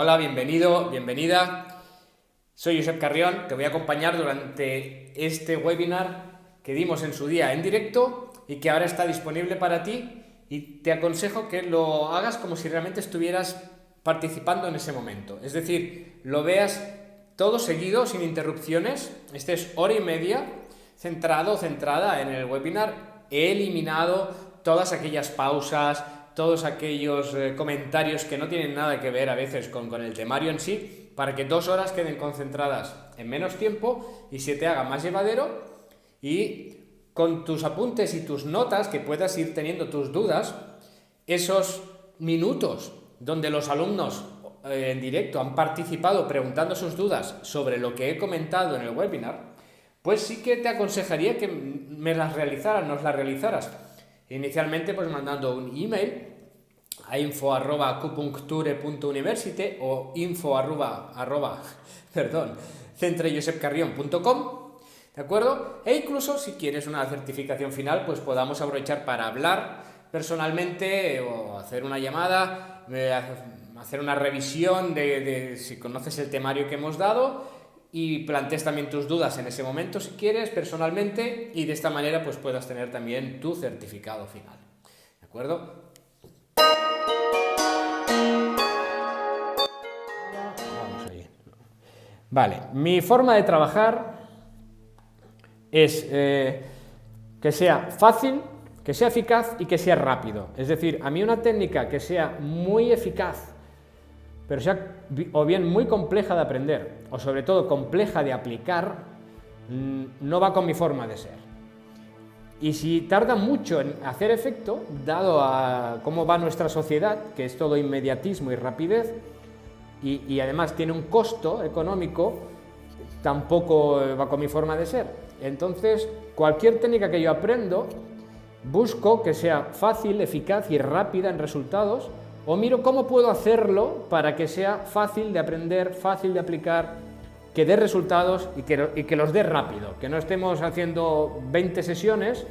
Hola, bienvenido, bienvenida. Soy Josep Carrión, te voy a acompañar durante este webinar que dimos en su día en directo y que ahora está disponible para ti, y te aconsejo que lo hagas como si realmente estuvieras participando en ese momento. Es decir, lo veas todo seguido, sin interrupciones, estés hora y media centrado o centrada en el webinar. He eliminado todas aquellas pausas, todos aquellos comentarios que no tienen nada que ver a veces con el temario en sí, para que 2 horas queden concentradas en menos tiempo y se te haga más llevadero, y con tus apuntes y tus notas, que puedas ir teniendo tus dudas, esos minutos donde los alumnos en directo han participado preguntando sus dudas sobre lo que he comentado en el webinar, pues sí que te aconsejaría que me las realizaras, nos las realizaras. Inicialmente pues mandando un email a info@acupuncture.university o centrejosepcarrión.com, ¿de acuerdo? E incluso si quieres una certificación final, pues podamos aprovechar para hablar personalmente o hacer una llamada, hacer una revisión de si conoces el temario que hemos dado, y plantees también tus dudas en ese momento si quieres personalmente, y de esta manera pues puedas tener también tu certificado final, ¿de acuerdo? Vamos ahí. Vale, mi forma de trabajar es que sea fácil, que sea eficaz y que sea rápido. Es decir, a mí una técnica que sea muy eficaz, pero sea o bien muy compleja de aprender, o sobre todo compleja de aplicar, no va con mi forma de ser. Y si tarda mucho en hacer efecto, dado a cómo va nuestra sociedad, que es todo inmediatismo y rapidez, y además tiene un costo económico, tampoco va con mi forma de ser. Entonces, cualquier técnica que yo aprendo, busco que sea fácil, eficaz y rápida en resultados, o miro cómo puedo hacerlo para que sea fácil de aprender, fácil de aplicar, que dé resultados y que los dé rápido, que no estemos haciendo 20 sesiones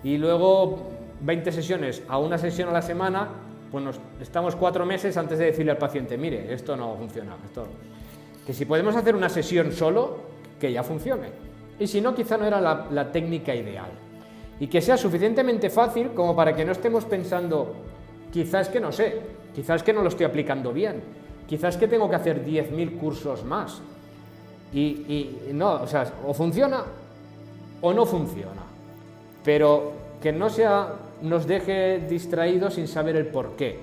y luego 20 sesiones a una sesión a la semana, pues estamos 4 meses antes de decirle al paciente, mire, esto no funciona, que si podemos hacer una sesión solo, que ya funcione, y si no, quizá no era la técnica ideal, y que sea suficientemente fácil como para que no estemos pensando, quizás que no sé, quizás que no lo estoy aplicando bien, quizás que tengo que hacer 10.000 cursos más, y no, o sea, o funciona o no funciona, pero que no nos deje distraídos sin saber el porqué.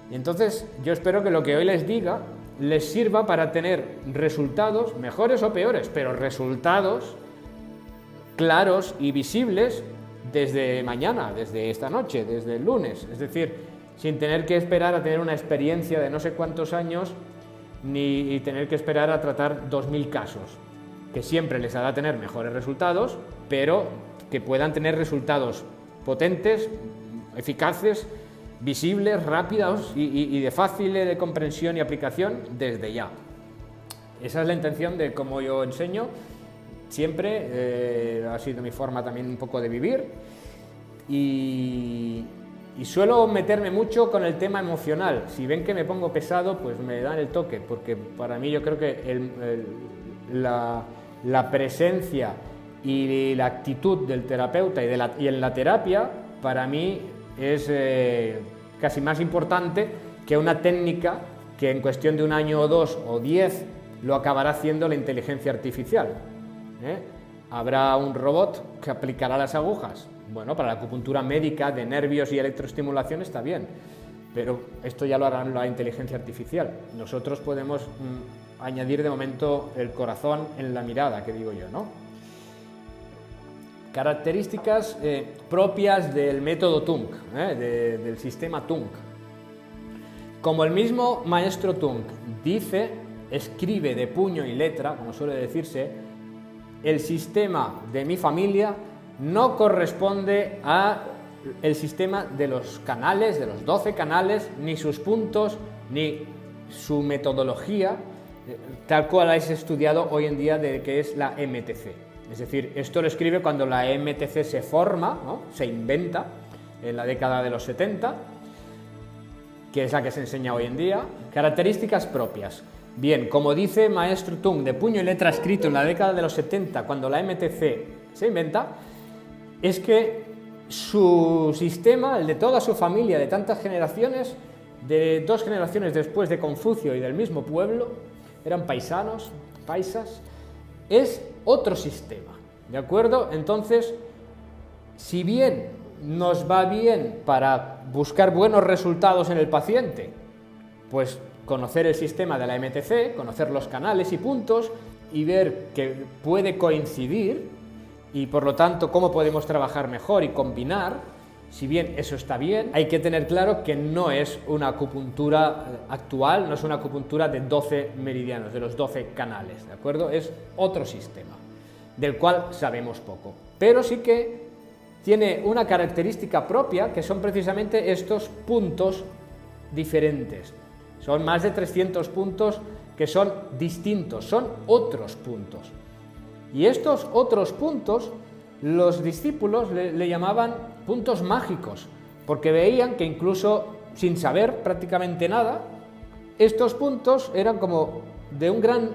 Y entonces yo espero que lo que hoy les diga les sirva para tener resultados, mejores o peores, pero resultados claros y visibles desde mañana, desde esta noche, desde el lunes. Es decir, sin tener que esperar a tener una experiencia de no sé cuántos años, ni tener que esperar a tratar 2.000 casos, que siempre les hará tener mejores resultados, pero que puedan tener resultados potentes, eficaces, visibles, rápidos y de fácil de comprensión y aplicación desde ya. Esa es la intención de cómo yo enseño. Siempre ha sido mi forma también un poco de vivir, y suelo meterme mucho con el tema emocional. Si ven que me pongo pesado, pues me dan el toque, porque para mí yo creo que la presencia y la actitud del terapeuta y en la terapia, para mí es casi más importante que una técnica que en cuestión de 1 año o 2 o 10 lo acabará haciendo la inteligencia artificial. Habrá un robot que aplicará las agujas. Bueno, para la acupuntura médica de nervios y electroestimulación está bien, pero esto ya lo hará la inteligencia artificial. Nosotros podemos añadir de momento el corazón en la mirada, que digo yo, ¿no? Características propias del método Tung, del sistema Tung. Como el mismo maestro Tung dice, escribe de puño y letra, como suele decirse, el sistema de mi familia no corresponde a el sistema de los canales, de los 12 canales, ni sus puntos, ni su metodología, tal cual es estudiado hoy en día, de que es la MTC. Es decir, esto lo escribe cuando la MTC se forma, ¿no? Se inventa en la década de los 70, que es la que se enseña hoy en día. Características propias. Bien, como dice maestro Tung, de puño y letra escrito en la década de los 70, cuando la MTC se inventa, es que su sistema, el de toda su familia, de tantas generaciones, de 2 generaciones después de Confucio y del mismo pueblo, eran paisanos, paisas, es otro sistema, ¿de acuerdo? Entonces, si bien nos va bien para buscar buenos resultados en el paciente, pues conocer el sistema de la MTC, conocer los canales y puntos y ver que puede coincidir y por lo tanto cómo podemos trabajar mejor y combinar, si bien eso está bien, hay que tener claro que no es una acupuntura actual, no es una acupuntura de 12 meridianos, de los 12 canales, ¿de acuerdo? Es otro sistema, del cual sabemos poco, pero sí que tiene una característica propia que son precisamente estos puntos diferentes. Son más de 300 puntos que son distintos, son otros puntos. Y estos otros puntos, los discípulos le llamaban puntos mágicos, porque veían que incluso sin saber prácticamente nada, estos puntos eran como de un gran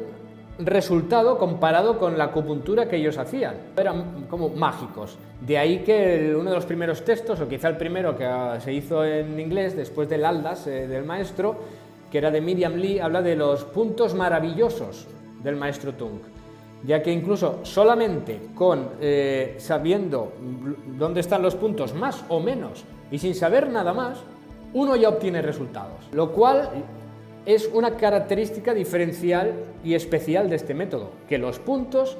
resultado comparado con la acupuntura que ellos hacían. Eran como mágicos. De ahí que uno de los primeros textos, o quizá el primero que se hizo en inglés, después del Aldas, del maestro, que era de Miriam Lee, habla de los puntos maravillosos del maestro Tung, ya que incluso solamente con sabiendo dónde están los puntos más o menos y sin saber nada más, uno ya obtiene resultados, lo cual es una característica diferencial y especial de este método, que los puntos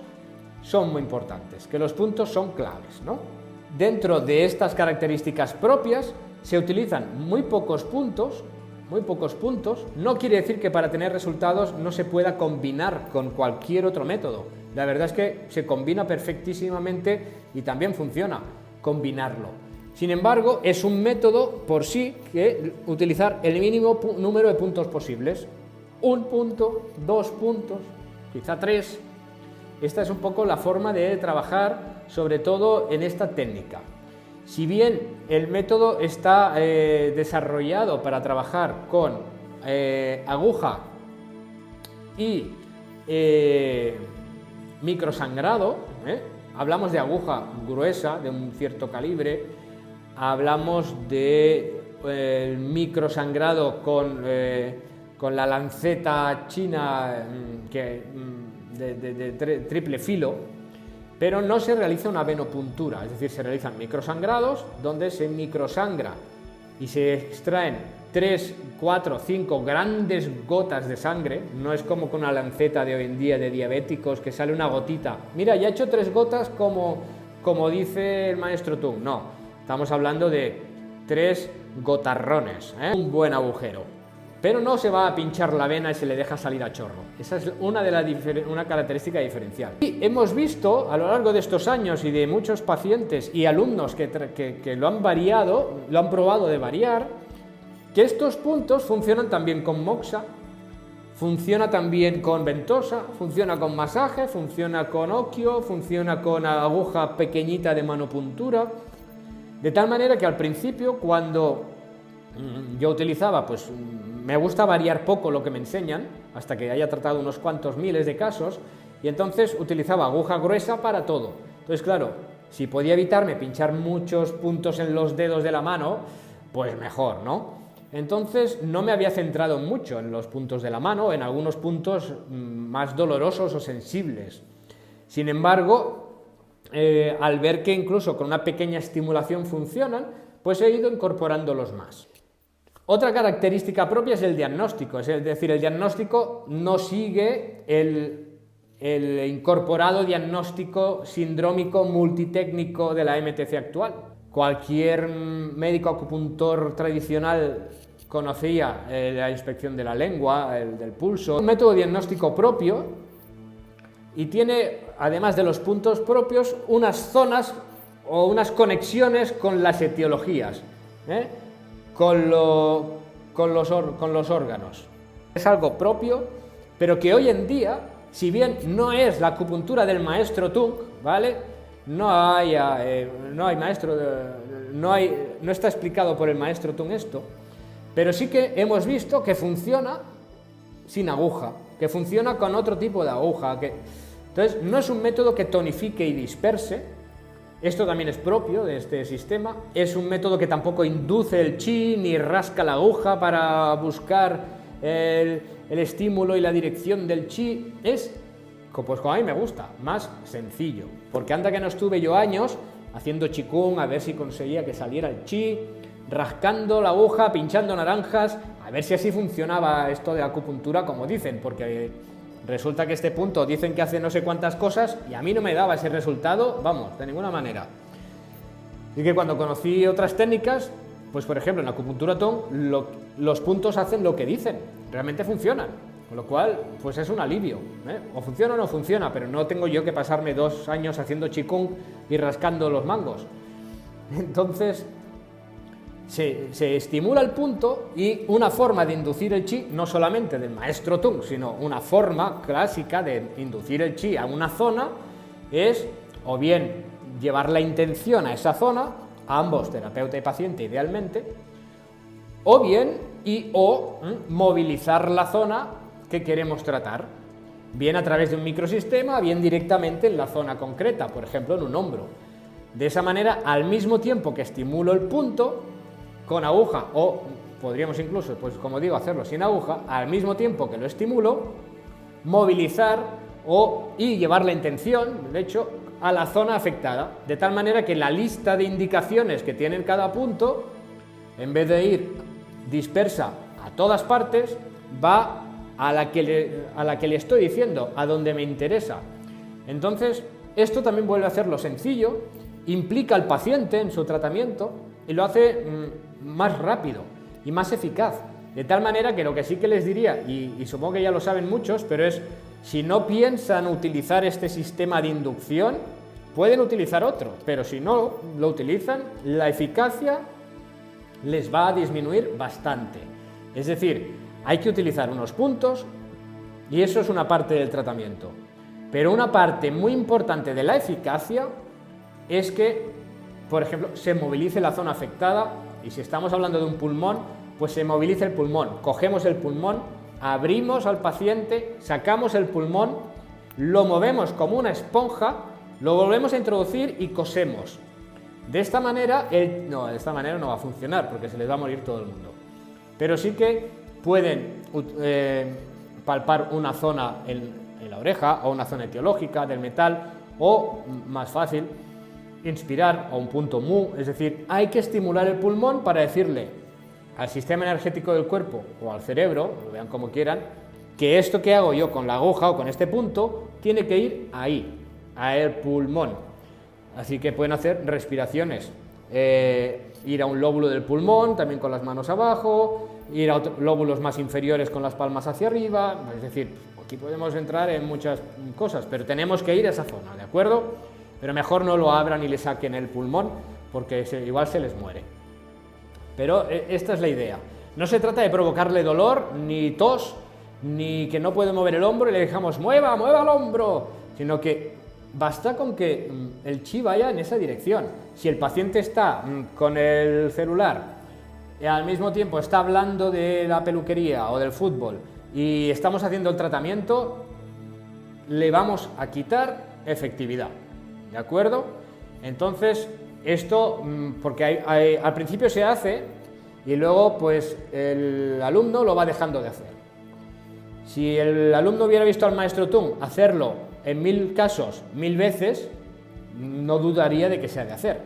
son muy importantes, que los puntos son claves, ¿no? Dentro de estas características propias se utilizan muy pocos puntos, no quiere decir que para tener resultados no se pueda combinar con cualquier otro método. La verdad es que se combina perfectísimamente y también funciona combinarlo. Sin embargo, es un método por sí que utilizar el mínimo número de puntos posibles. 1 punto, 2 puntos, quizá 3. Esta es un poco la forma de trabajar, sobre todo en esta técnica. Si bien el método está desarrollado para trabajar con aguja y microsangrado, hablamos de aguja gruesa de un cierto calibre, hablamos de microsangrado con la lanceta china de triple filo, pero no se realiza una venopuntura, es decir, se realizan microsangrados donde se microsangra y se extraen 3, 4, 5 grandes gotas de sangre. No es como con una lanceta de hoy en día de diabéticos que sale una gotita. Mira, ya he hecho 3 gotas como dice el maestro Tung. No, estamos hablando de 3 gotarrones, un buen agujero. Pero no se va a pinchar la vena y se le deja salir a chorro. Esa es una característica diferencial. Y hemos visto a lo largo de estos años y de muchos pacientes y alumnos que lo han variado, lo han probado de variar, que estos puntos funcionan también con moxa, funciona también con ventosa, funciona con masaje, funciona con oquio, funciona con aguja pequeñita de manopuntura, de tal manera que al principio, cuando yo utilizaba, pues me gusta variar poco lo que me enseñan, hasta que haya tratado unos cuantos miles de casos, y entonces utilizaba aguja gruesa para todo. Entonces, claro, si podía evitarme pinchar muchos puntos en los dedos de la mano, pues mejor, ¿no? Entonces no me había centrado mucho en los puntos de la mano, en algunos puntos más dolorosos o sensibles. Sin embargo, al ver que incluso con una pequeña estimulación funcionan, pues he ido incorporándolos más. Otra característica propia es el diagnóstico, es decir, el diagnóstico no sigue el incorporado diagnóstico sindrómico multitécnico de la MTC actual. Cualquier médico acupuntor tradicional conocía la inspección de la lengua, el del pulso, un método diagnóstico propio y tiene, además de los puntos propios, unas zonas o unas conexiones con las etiologías, con los órganos. Es algo propio, pero que hoy en día, si bien no es la acupuntura del maestro Tung, ¿vale? No está explicado por el maestro Tung esto, pero sí que hemos visto que funciona sin aguja, que funciona con otro tipo de aguja. Entonces, no es un método que tonifique y disperse, esto también es propio de este sistema, es un método que tampoco induce el chi ni rasca la aguja para buscar el estímulo y la dirección del chi, es, pues como a mí me gusta, más sencillo, porque anda que no estuve yo años haciendo qigong a ver si conseguía que saliera el chi, rascando la aguja, pinchando naranjas, a ver si así funcionaba esto de acupuntura como dicen, porque resulta que este punto dicen que hace no sé cuántas cosas y a mí no me daba ese resultado, vamos, de ninguna manera. Y que cuando conocí otras técnicas, pues por ejemplo en acupuntura Tong, los puntos hacen lo que dicen, realmente funcionan, con lo cual pues es un alivio, o funciona o no funciona, pero no tengo yo que pasarme 2 años haciendo qigong y rascando los mangos. Entonces se estimula el punto, y una forma de inducir el chi, no solamente del maestro Tung, sino una forma clásica de inducir el chi a una zona, es o bien llevar la intención a esa zona, a ambos, terapeuta y paciente idealmente, o bien movilizar la zona que queremos tratar, bien a través de un microsistema, bien directamente en la zona concreta, por ejemplo en un hombro. De esa manera, al mismo tiempo que estimulo el punto con aguja, o podríamos incluso, pues como digo, hacerlo sin aguja, al mismo tiempo que lo estimulo, movilizar y llevar la intención, de hecho, a la zona afectada, de tal manera que la lista de indicaciones que tiene cada punto, en vez de ir dispersa a todas partes, va a la que le estoy diciendo, a donde me interesa. Entonces, esto también vuelve a hacerlo sencillo, implica al paciente en su tratamiento y lo hace más rápido y más eficaz. De tal manera que lo que sí que les diría, y supongo que ya lo saben muchos, pero es, si no piensan utilizar este sistema de inducción, pueden utilizar otro, pero si no lo utilizan, la eficacia les va a disminuir bastante. Es decir, hay que utilizar unos puntos, y eso es una parte del tratamiento. Pero una parte muy importante de la eficacia es que, por ejemplo, se movilice la zona afectada, y si estamos hablando de un pulmón, pues se moviliza el pulmón. Cogemos el pulmón, abrimos al paciente, sacamos el pulmón, lo movemos como una esponja, lo volvemos a introducir y cosemos. De esta manera, de esta manera no va a funcionar, porque se les va a morir todo el mundo. Pero sí que pueden palpar una zona en la oreja, o una zona etiológica del metal, o, más fácil, inspirar a un punto mu, es decir, hay que estimular el pulmón para decirle al sistema energético del cuerpo o al cerebro, lo vean como quieran, que esto que hago yo con la aguja o con este punto tiene que ir ahí, a el pulmón. Así que pueden hacer respiraciones, ir a un lóbulo del pulmón, también con las manos abajo, ir a otros lóbulos más inferiores con las palmas hacia arriba, es decir, aquí podemos entrar en muchas cosas, pero tenemos que ir a esa zona, ¿de acuerdo? Pero mejor no lo abran y le saquen el pulmón, porque igual se les muere. Pero esta es la idea. No se trata de provocarle dolor, ni tos, ni que no puede mover el hombro y le dejamos mueva el hombro, sino que basta con que el chi vaya en esa dirección. Si el paciente está con el celular y al mismo tiempo está hablando de la peluquería o del fútbol y estamos haciendo el tratamiento, le vamos a quitar efectividad. ¿De acuerdo? Entonces, esto, porque al principio se hace y luego pues el alumno lo va dejando de hacer. Si el alumno hubiera visto al maestro Tung hacerlo en 1000 casos, 1000 veces, no dudaría de que se ha de hacer.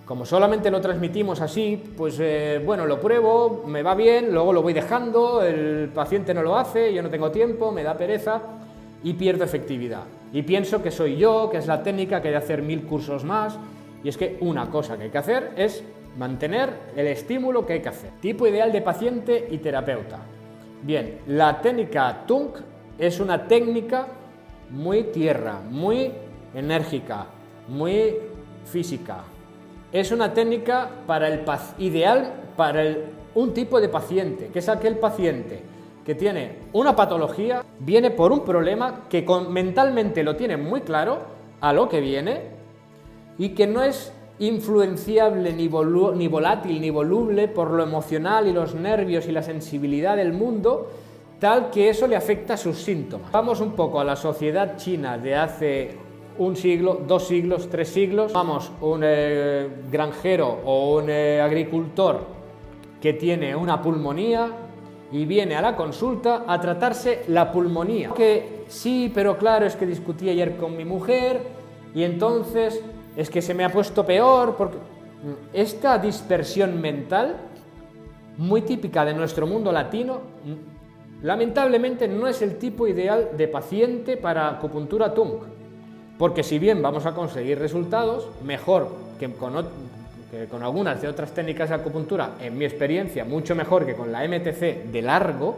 Como solamente lo transmitimos así, pues bueno, lo pruebo, me va bien, luego lo voy dejando, el paciente no lo hace, yo no tengo tiempo, me da pereza y pierdo efectividad. Y pienso que soy yo, que es la técnica, que hay de hacer 1000 cursos más, y es que una cosa que hay que hacer es mantener el estímulo que hay que hacer. Tipo ideal de paciente y terapeuta. Bien, la técnica Tung es una técnica muy tierra, muy enérgica, muy física. Es una técnica ideal para un tipo de paciente, que es aquel paciente que tiene una patología, viene por un problema, que mentalmente lo tiene muy claro a lo que viene y que no es influenciable, ni volátil, ni voluble por lo emocional y los nervios y la sensibilidad del mundo, tal que eso le afecta a sus síntomas. Vamos un poco a la sociedad china de hace un siglo, 2 siglos, 3 siglos. Vamos, un granjero o un agricultor que tiene una pulmonía y viene a la consulta a tratarse la pulmonía. Que sí, pero claro, es que discutí ayer con mi mujer y entonces es que se me ha puesto peor, porque esta dispersión mental, muy típica de nuestro mundo latino, lamentablemente no es el tipo ideal de paciente para acupuntura Tung, porque si bien vamos a conseguir resultados, mejor que con algunas de otras técnicas de acupuntura, en mi experiencia, mucho mejor que con la MTC de largo,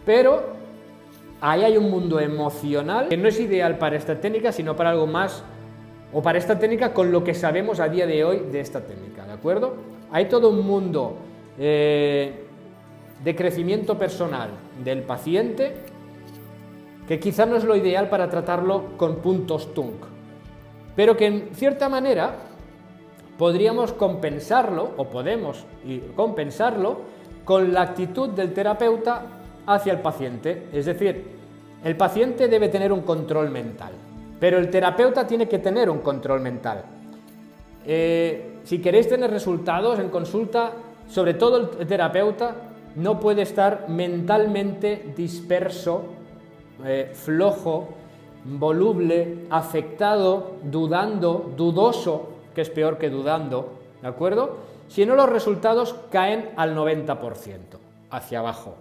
pero ahí hay un mundo emocional que no es ideal para esta técnica, sino para algo más, o para esta técnica con lo que sabemos a día de hoy de esta técnica, ¿de acuerdo? Hay todo un mundo de crecimiento personal del paciente que quizá no es lo ideal para tratarlo con puntos Tung, pero que en cierta manera podríamos compensarlo, o podemos compensarlo, con la actitud del terapeuta hacia el paciente. Es decir, el paciente debe tener un control mental, pero el terapeuta tiene que tener un control mental. Si queréis tener resultados en consulta, sobre todo el terapeuta no puede estar mentalmente disperso, flojo, voluble, afectado, dudando, dudoso, que es peor que dudando, ¿de acuerdo? Si no, los resultados caen al 90%, hacia abajo.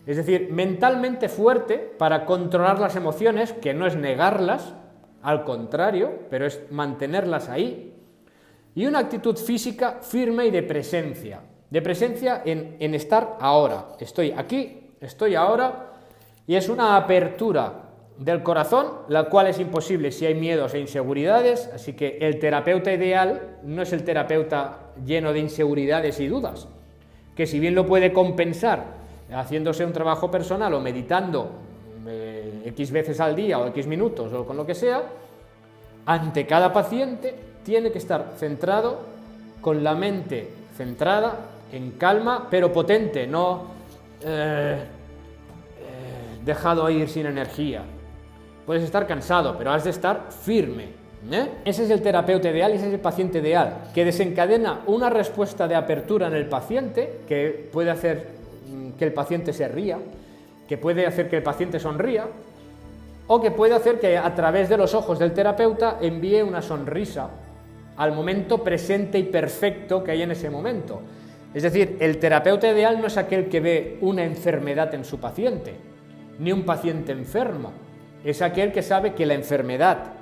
Es decir, mentalmente fuerte para controlar las emociones, que no es negarlas, al contrario, pero es mantenerlas ahí. Y una actitud física firme y de presencia en estar ahora. Estoy aquí, estoy ahora, y es una apertura del corazón, la cual es imposible si hay miedos e inseguridades, así que el terapeuta ideal no es el terapeuta lleno de inseguridades y dudas, que si bien lo puede compensar haciéndose un trabajo personal o meditando X veces al día o X minutos o con lo que sea, ante cada paciente tiene que estar centrado, con la mente centrada, en calma, pero potente, no dejado ir sin energía. Puedes estar cansado, pero has de estar firme. Ese es el terapeuta ideal y ese es el paciente ideal, que desencadena una respuesta de apertura en el paciente, que puede hacer que el paciente se ría, que puede hacer que el paciente sonría, o que puede hacer que a través de los ojos del terapeuta envíe una sonrisa al momento presente y perfecto que hay en ese momento. Es decir, el terapeuta ideal no es aquel que ve una enfermedad en su paciente, ni un paciente enfermo. Es aquel que sabe que la enfermedad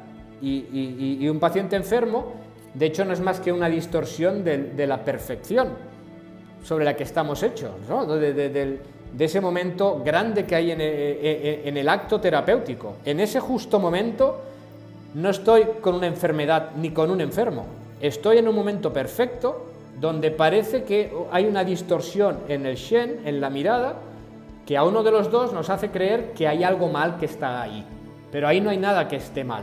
y un paciente enfermo, de hecho, no es más que una distorsión de la perfección sobre la que estamos hechos, ¿no? De ese momento grande que hay en el acto terapéutico. En ese justo momento no estoy con una enfermedad ni con un enfermo. Estoy en un momento perfecto donde parece que hay una distorsión en el Shen, en la mirada, que a uno de los dos nos hace creer que hay algo mal que está ahí, pero ahí no hay nada que esté mal.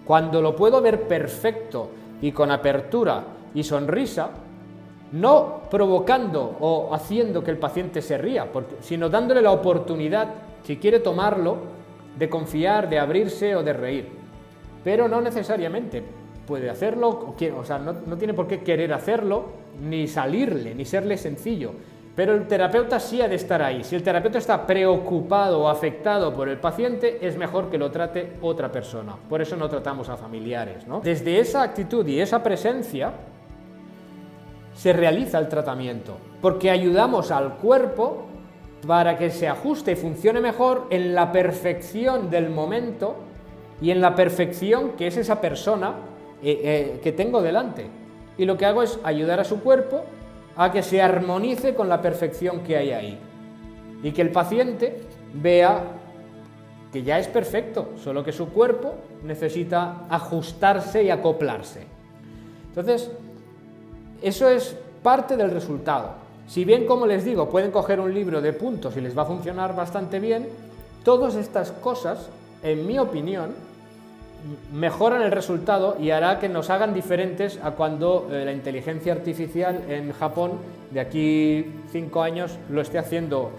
Cuando lo puedo ver perfecto y con apertura y sonrisa, no provocando o haciendo que el paciente se ría, sino dándole la oportunidad, si quiere tomarlo, de confiar, de abrirse o de reír. Pero no necesariamente puede hacerlo, o sea, no tiene por qué querer hacerlo, ni salirle, ni serle sencillo. Pero el terapeuta sí ha de estar ahí. Si el terapeuta está preocupado o afectado por el paciente, es mejor que lo trate otra persona. Por eso no tratamos a familiares, ¿no? Desde esa actitud y esa presencia se realiza el tratamiento, porque ayudamos al cuerpo para que se ajuste y funcione mejor en la perfección del momento y en la perfección que es esa persona que tengo delante. Y lo que hago es ayudar a su cuerpo a que se armonice con la perfección que hay ahí y que el paciente vea que ya es perfecto, solo que su cuerpo necesita ajustarse y acoplarse. Entonces, eso es parte del resultado. Si bien, como les digo, pueden coger un libro de puntos y les va a funcionar bastante bien, todas estas cosas, en mi opinión, mejoran el resultado y hará que nos hagan diferentes a cuando la inteligencia artificial en Japón de aquí 5 años lo esté haciendo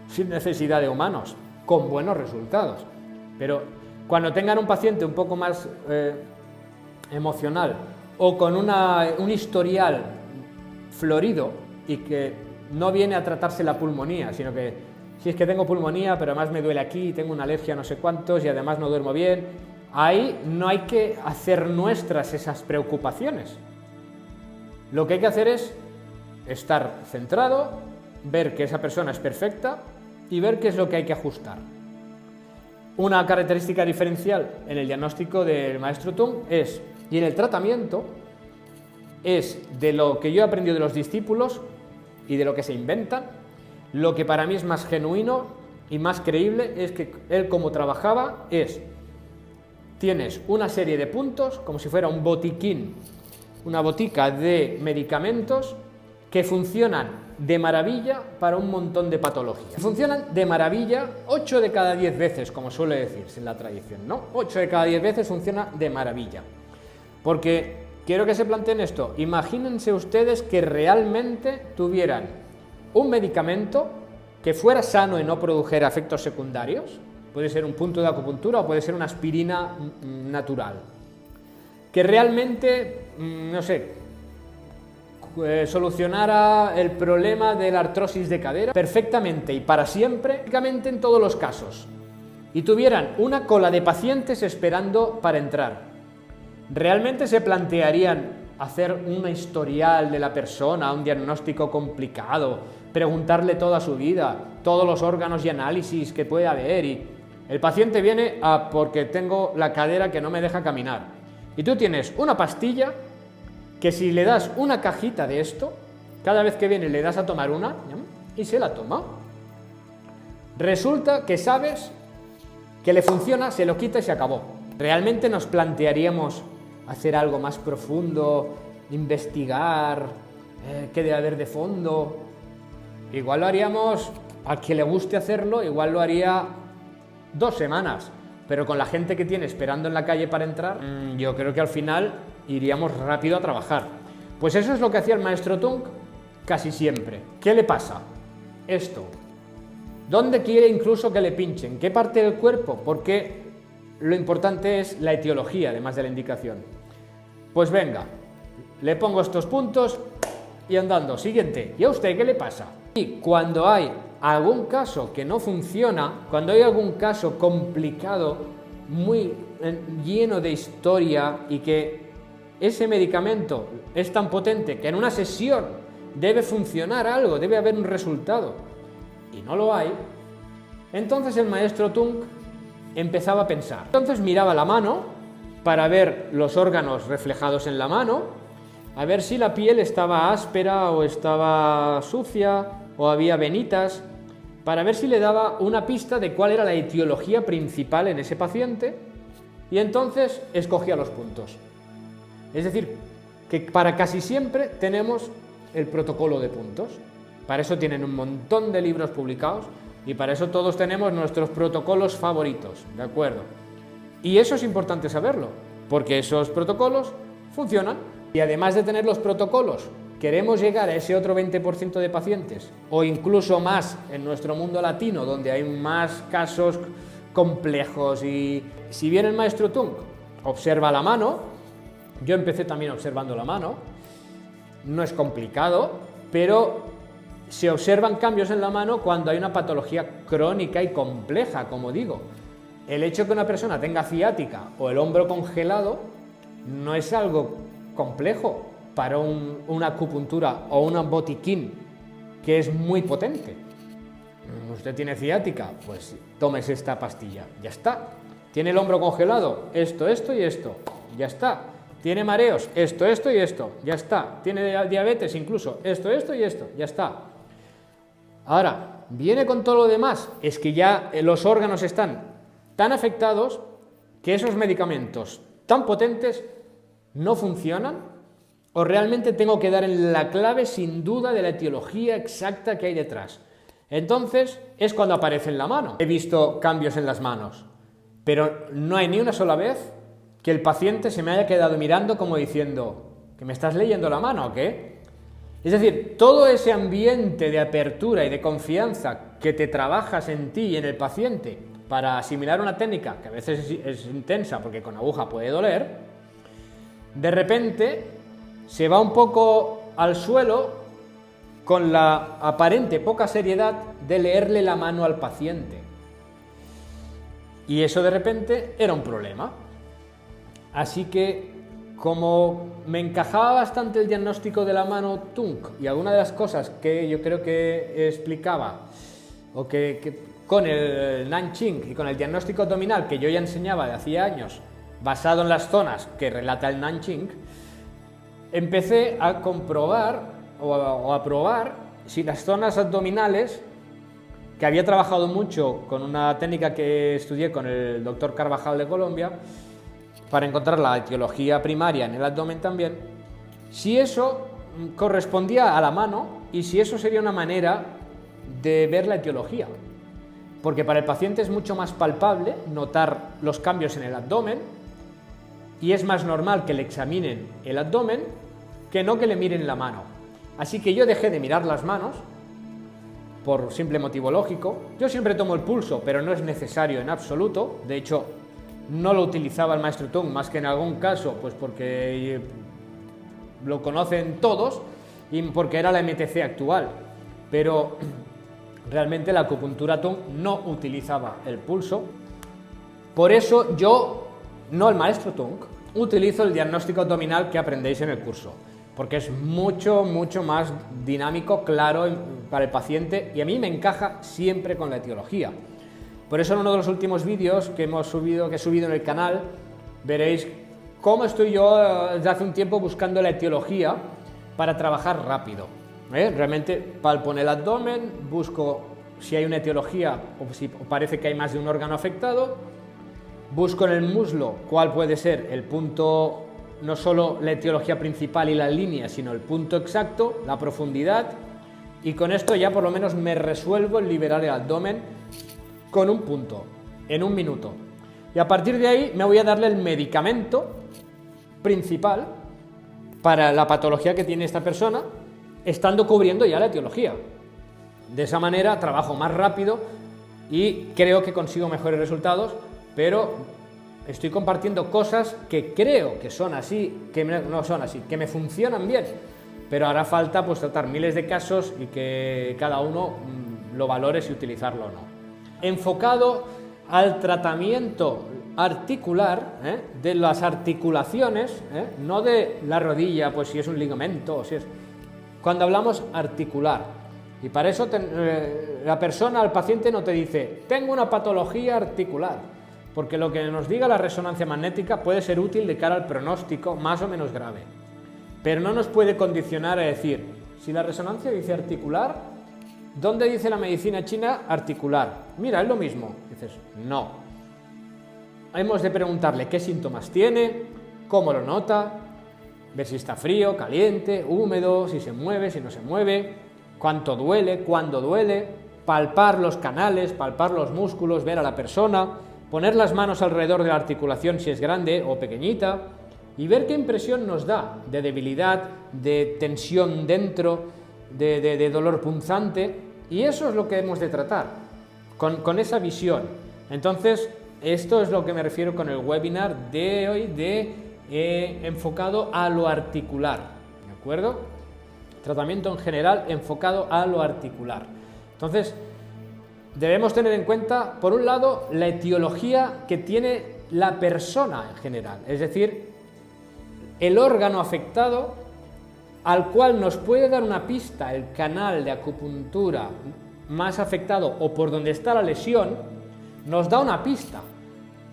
sin necesidad de humanos, con buenos resultados. Pero cuando tengan un paciente un poco más emocional o con un historial florido y que no viene a tratarse la pulmonía, sino que si es que tengo pulmonía, pero además me duele aquí, tengo una alergia a no sé cuántos y además no duermo bien, ahí no hay que hacer nuestras esas preocupaciones. Lo que hay que hacer es estar centrado, ver que esa persona es perfecta y ver qué es lo que hay que ajustar. Una característica diferencial en el diagnóstico del maestro Tung y en el tratamiento es de lo que yo he aprendido de los discípulos y de lo que se inventan, lo que para mí es más genuino y más creíble es que él como trabajaba tienes una serie de puntos, como si fuera un botiquín, una botica de medicamentos que funcionan de maravilla para un montón de patologías. Funcionan de maravilla 8 de cada 10 veces, como suele decirse en la tradición, ¿no? 8 de cada 10 veces funciona de maravilla. Porque quiero que se planteen esto, imagínense ustedes que realmente tuvieran un medicamento que fuera sano y no produjera efectos secundarios, puede ser un punto de acupuntura o puede ser una aspirina natural, que realmente, no sé, solucionara el problema de la artrosis de cadera perfectamente y para siempre, prácticamente en todos los casos, y tuvieran una cola de pacientes esperando para entrar, ¿realmente se plantearían hacer un historial de la persona, un diagnóstico complicado, preguntarle toda su vida, todos los órganos y análisis que puede haber? Y el paciente viene porque tengo la cadera que no me deja caminar. Y tú tienes una pastilla que si le das una cajita de esto, cada vez que viene le das a tomar una y se la toma. Resulta que sabes que le funciona, se lo quita y se acabó. ¿Realmente nos plantearíamos hacer algo más profundo, investigar, qué debe haber de fondo? Igual lo haríamos, al que le guste hacerlo, igual lo haría 2 semanas, pero con la gente que tiene esperando en la calle para entrar, yo creo que al final iríamos rápido a trabajar. Pues eso es lo que hacía el maestro Tung casi siempre. ¿Qué le pasa? Esto. ¿Dónde quiere incluso que le pinchen? ¿Qué parte del cuerpo? Porque lo importante es la etiología, además de la indicación. Pues venga, le pongo estos puntos y andando. Siguiente. ¿Y a usted qué le pasa? Y cuando hay algún caso que no funciona, cuando hay algún caso complicado, muy lleno de historia y que ese medicamento es tan potente que en una sesión debe funcionar algo, debe haber un resultado y no lo hay, entonces el maestro Tung empezaba a pensar. Entonces miraba la mano para ver los órganos reflejados en la mano, a ver si la piel estaba áspera o estaba sucia o había venitas, para ver si le daba una pista de cuál era la etiología principal en ese paciente y entonces escogía los puntos. Es decir, que para casi siempre tenemos el protocolo de puntos. Para eso tienen un montón de libros publicados y para eso todos tenemos nuestros protocolos favoritos, ¿de acuerdo? Y eso es importante saberlo, porque esos protocolos funcionan. Y además de tener los protocolos, queremos llegar a ese otro 20% de pacientes, o incluso más en nuestro mundo latino, donde hay más casos complejos. Y si bien el maestro Tung observa la mano, yo empecé también observando la mano, no es complicado, pero se observan cambios en la mano cuando hay una patología crónica y compleja, como digo. El hecho de que una persona tenga ciática o el hombro congelado no es algo complejo para una acupuntura o un botiquín que es muy potente. Usted tiene ciática, pues tómese esta pastilla, ya está. Tiene el hombro congelado, esto y esto, ya está. Tiene mareos, esto y esto, ya está. Tiene diabetes incluso, esto y esto, ya está. Ahora, viene con todo lo demás, es que ya los órganos están tan afectados que esos medicamentos tan potentes no funcionan, o realmente tengo que dar en la clave sin duda de la etiología exacta que hay detrás. Entonces es cuando aparece en la mano. He visto cambios en las manos, pero no hay ni una sola vez que el paciente se me haya quedado mirando como diciendo, ¿que me estás leyendo la mano o qué? Es decir, todo ese ambiente de apertura y de confianza que te trabajas en ti y en el paciente para asimilar una técnica, que a veces es intensa porque con aguja puede doler, de repente se va un poco al suelo con la aparente poca seriedad de leerle la mano al paciente. Y eso de repente era un problema. Así que, como me encajaba bastante el diagnóstico de la mano Tunk y alguna de las cosas que yo creo que explicaba, o que con el Nanching y con el diagnóstico abdominal que yo ya enseñaba de hacía años, basado en las zonas que relata el Nanching, empecé a comprobar o a probar si las zonas abdominales, que había trabajado mucho con una técnica que estudié con el doctor Carvajal de Colombia, para encontrar la etiología primaria en el abdomen también, si eso correspondía a la mano y si eso sería una manera de ver la etiología. Porque para el paciente es mucho más palpable notar los cambios en el abdomen y es más normal que le examinen el abdomen que no que le miren la mano. Así que yo dejé de mirar las manos por simple motivo lógico. Yo siempre tomo el pulso, pero no es necesario en absoluto. De hecho, no lo utilizaba el maestro Tung más que en algún caso, pues porque lo conocen todos y porque era la MTC actual. Pero realmente la acupuntura Tung no utilizaba el pulso. Por eso yo, no el maestro Tung, utilizo el diagnóstico abdominal que aprendéis en el curso, porque es mucho más dinámico, claro para el paciente y a mí me encaja siempre con la etiología. Por eso en uno de los últimos vídeos que he subido en el canal, veréis cómo estoy yo desde hace un tiempo buscando la etiología para trabajar rápido. Realmente palpo en el abdomen, busco si hay una etiología o si parece que hay más de un órgano afectado, busco en el muslo cuál puede ser el punto, no solo la etiología principal y la línea, sino el punto exacto, la profundidad, y con esto ya por lo menos me resuelvo en liberar el abdomen con un punto, en un minuto. Y a partir de ahí me voy a darle el medicamento principal para la patología que tiene esta persona, estando cubriendo ya la etiología. De esa manera trabajo más rápido y creo que consigo mejores resultados, pero estoy compartiendo cosas que creo que son así, que no son así, que me funcionan bien, pero hará falta pues tratar miles de casos y que cada uno lo valore si utilizarlo o no. Enfocado al tratamiento articular, de las articulaciones, no de la rodilla, pues si es un ligamento, si es... Cuando hablamos articular, y para eso la persona, el paciente no te dice, tengo una patología articular, porque lo que nos diga la resonancia magnética puede ser útil de cara al pronóstico más o menos grave, pero no nos puede condicionar a decir, si la resonancia dice articular, ¿dónde dice la medicina china articular? Mira, es lo mismo. Dices, no. Hemos de preguntarle qué síntomas tiene, cómo lo nota, ver si está frío, caliente, húmedo, si se mueve, si no se mueve, cuánto duele, cuándo duele, palpar los canales, palpar los músculos, ver a la persona, poner las manos alrededor de la articulación si es grande o pequeñita y ver qué impresión nos da de debilidad, de tensión dentro, de dolor punzante. Y eso es lo que hemos de tratar, con esa visión. Entonces, esto es lo que me refiero con el webinar de hoy, enfocado a lo articular, ¿de acuerdo? Tratamiento en general enfocado a lo articular. Entonces, debemos tener en cuenta, por un lado, la etiología que tiene la persona en general, es decir, el órgano afectado al cual nos puede dar una pista el canal de acupuntura más afectado o por donde está la lesión, nos da una pista,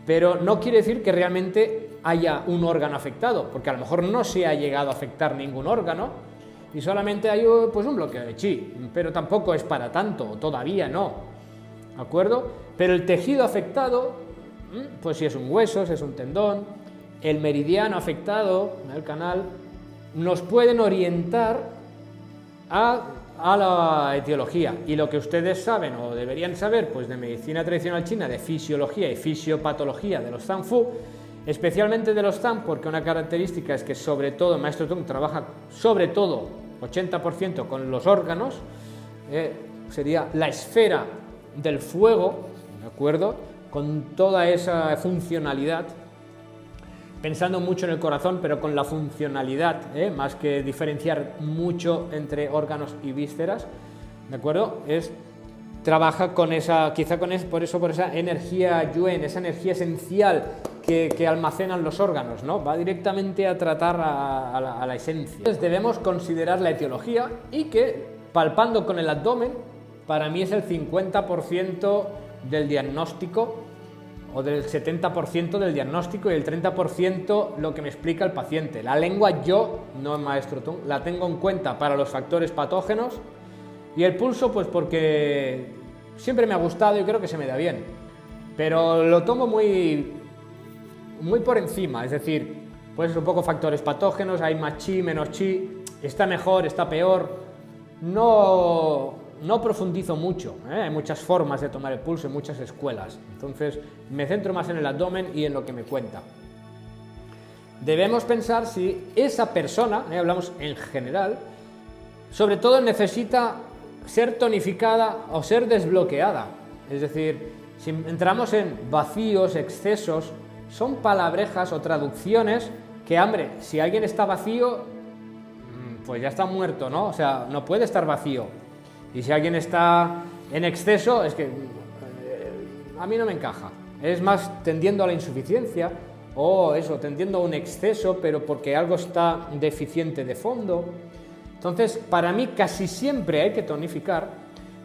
pero no quiere decir que realmente haya un órgano afectado, porque a lo mejor no se ha llegado a afectar ningún órgano y solamente hay pues un bloqueo de chi, pero tampoco es para tanto, todavía no, ¿de acuerdo? Pero el tejido afectado, pues si es un hueso, si es un tendón, el meridiano afectado, el canal, nos pueden orientar a la etiología. Y lo que ustedes saben o deberían saber pues de medicina tradicional china, de fisiología y fisiopatología de los Zang Fu, especialmente de los TAM, porque una característica es que sobre todo Maestro Tung trabaja sobre todo 80% con los órganos, sería la esfera del fuego, ¿de acuerdo? Con toda esa funcionalidad, pensando mucho en el corazón, pero con la funcionalidad, más que diferenciar mucho entre órganos y vísceras, ¿de acuerdo? Trabaja con esa, quizá con por esa energía yuen, esa energía esencial que almacenan los órganos, ¿no? Va directamente a tratar a la esencia. Entonces debemos considerar la etiología y que, palpando con el abdomen, para mí es el 50% del diagnóstico, o del 70% del diagnóstico, y el 30% lo que me explica el paciente. La lengua yo, no Maestro Tung, la tengo en cuenta para los factores patógenos, y el pulso pues porque siempre me ha gustado y creo que se me da bien, pero lo tomo muy por encima, es decir, pues un poco factores patógenos, hay más chi, menos chi, está mejor, está peor, no profundizo mucho, hay muchas formas de tomar el pulso en muchas escuelas, entonces me centro más en el abdomen y en lo que me cuenta. Debemos pensar si esa persona, hablamos en general, sobre todo necesita ser tonificada o ser desbloqueada, es decir, si entramos en vacíos, excesos, son palabrejas o traducciones que, hombre, si alguien está vacío, pues ya está muerto, ¿no? O sea, no puede estar vacío. Y si alguien está en exceso, es que a mí no me encaja. Es más tendiendo a la insuficiencia o eso, tendiendo a un exceso, pero porque algo está deficiente de fondo. Entonces, para mí casi siempre hay que tonificar,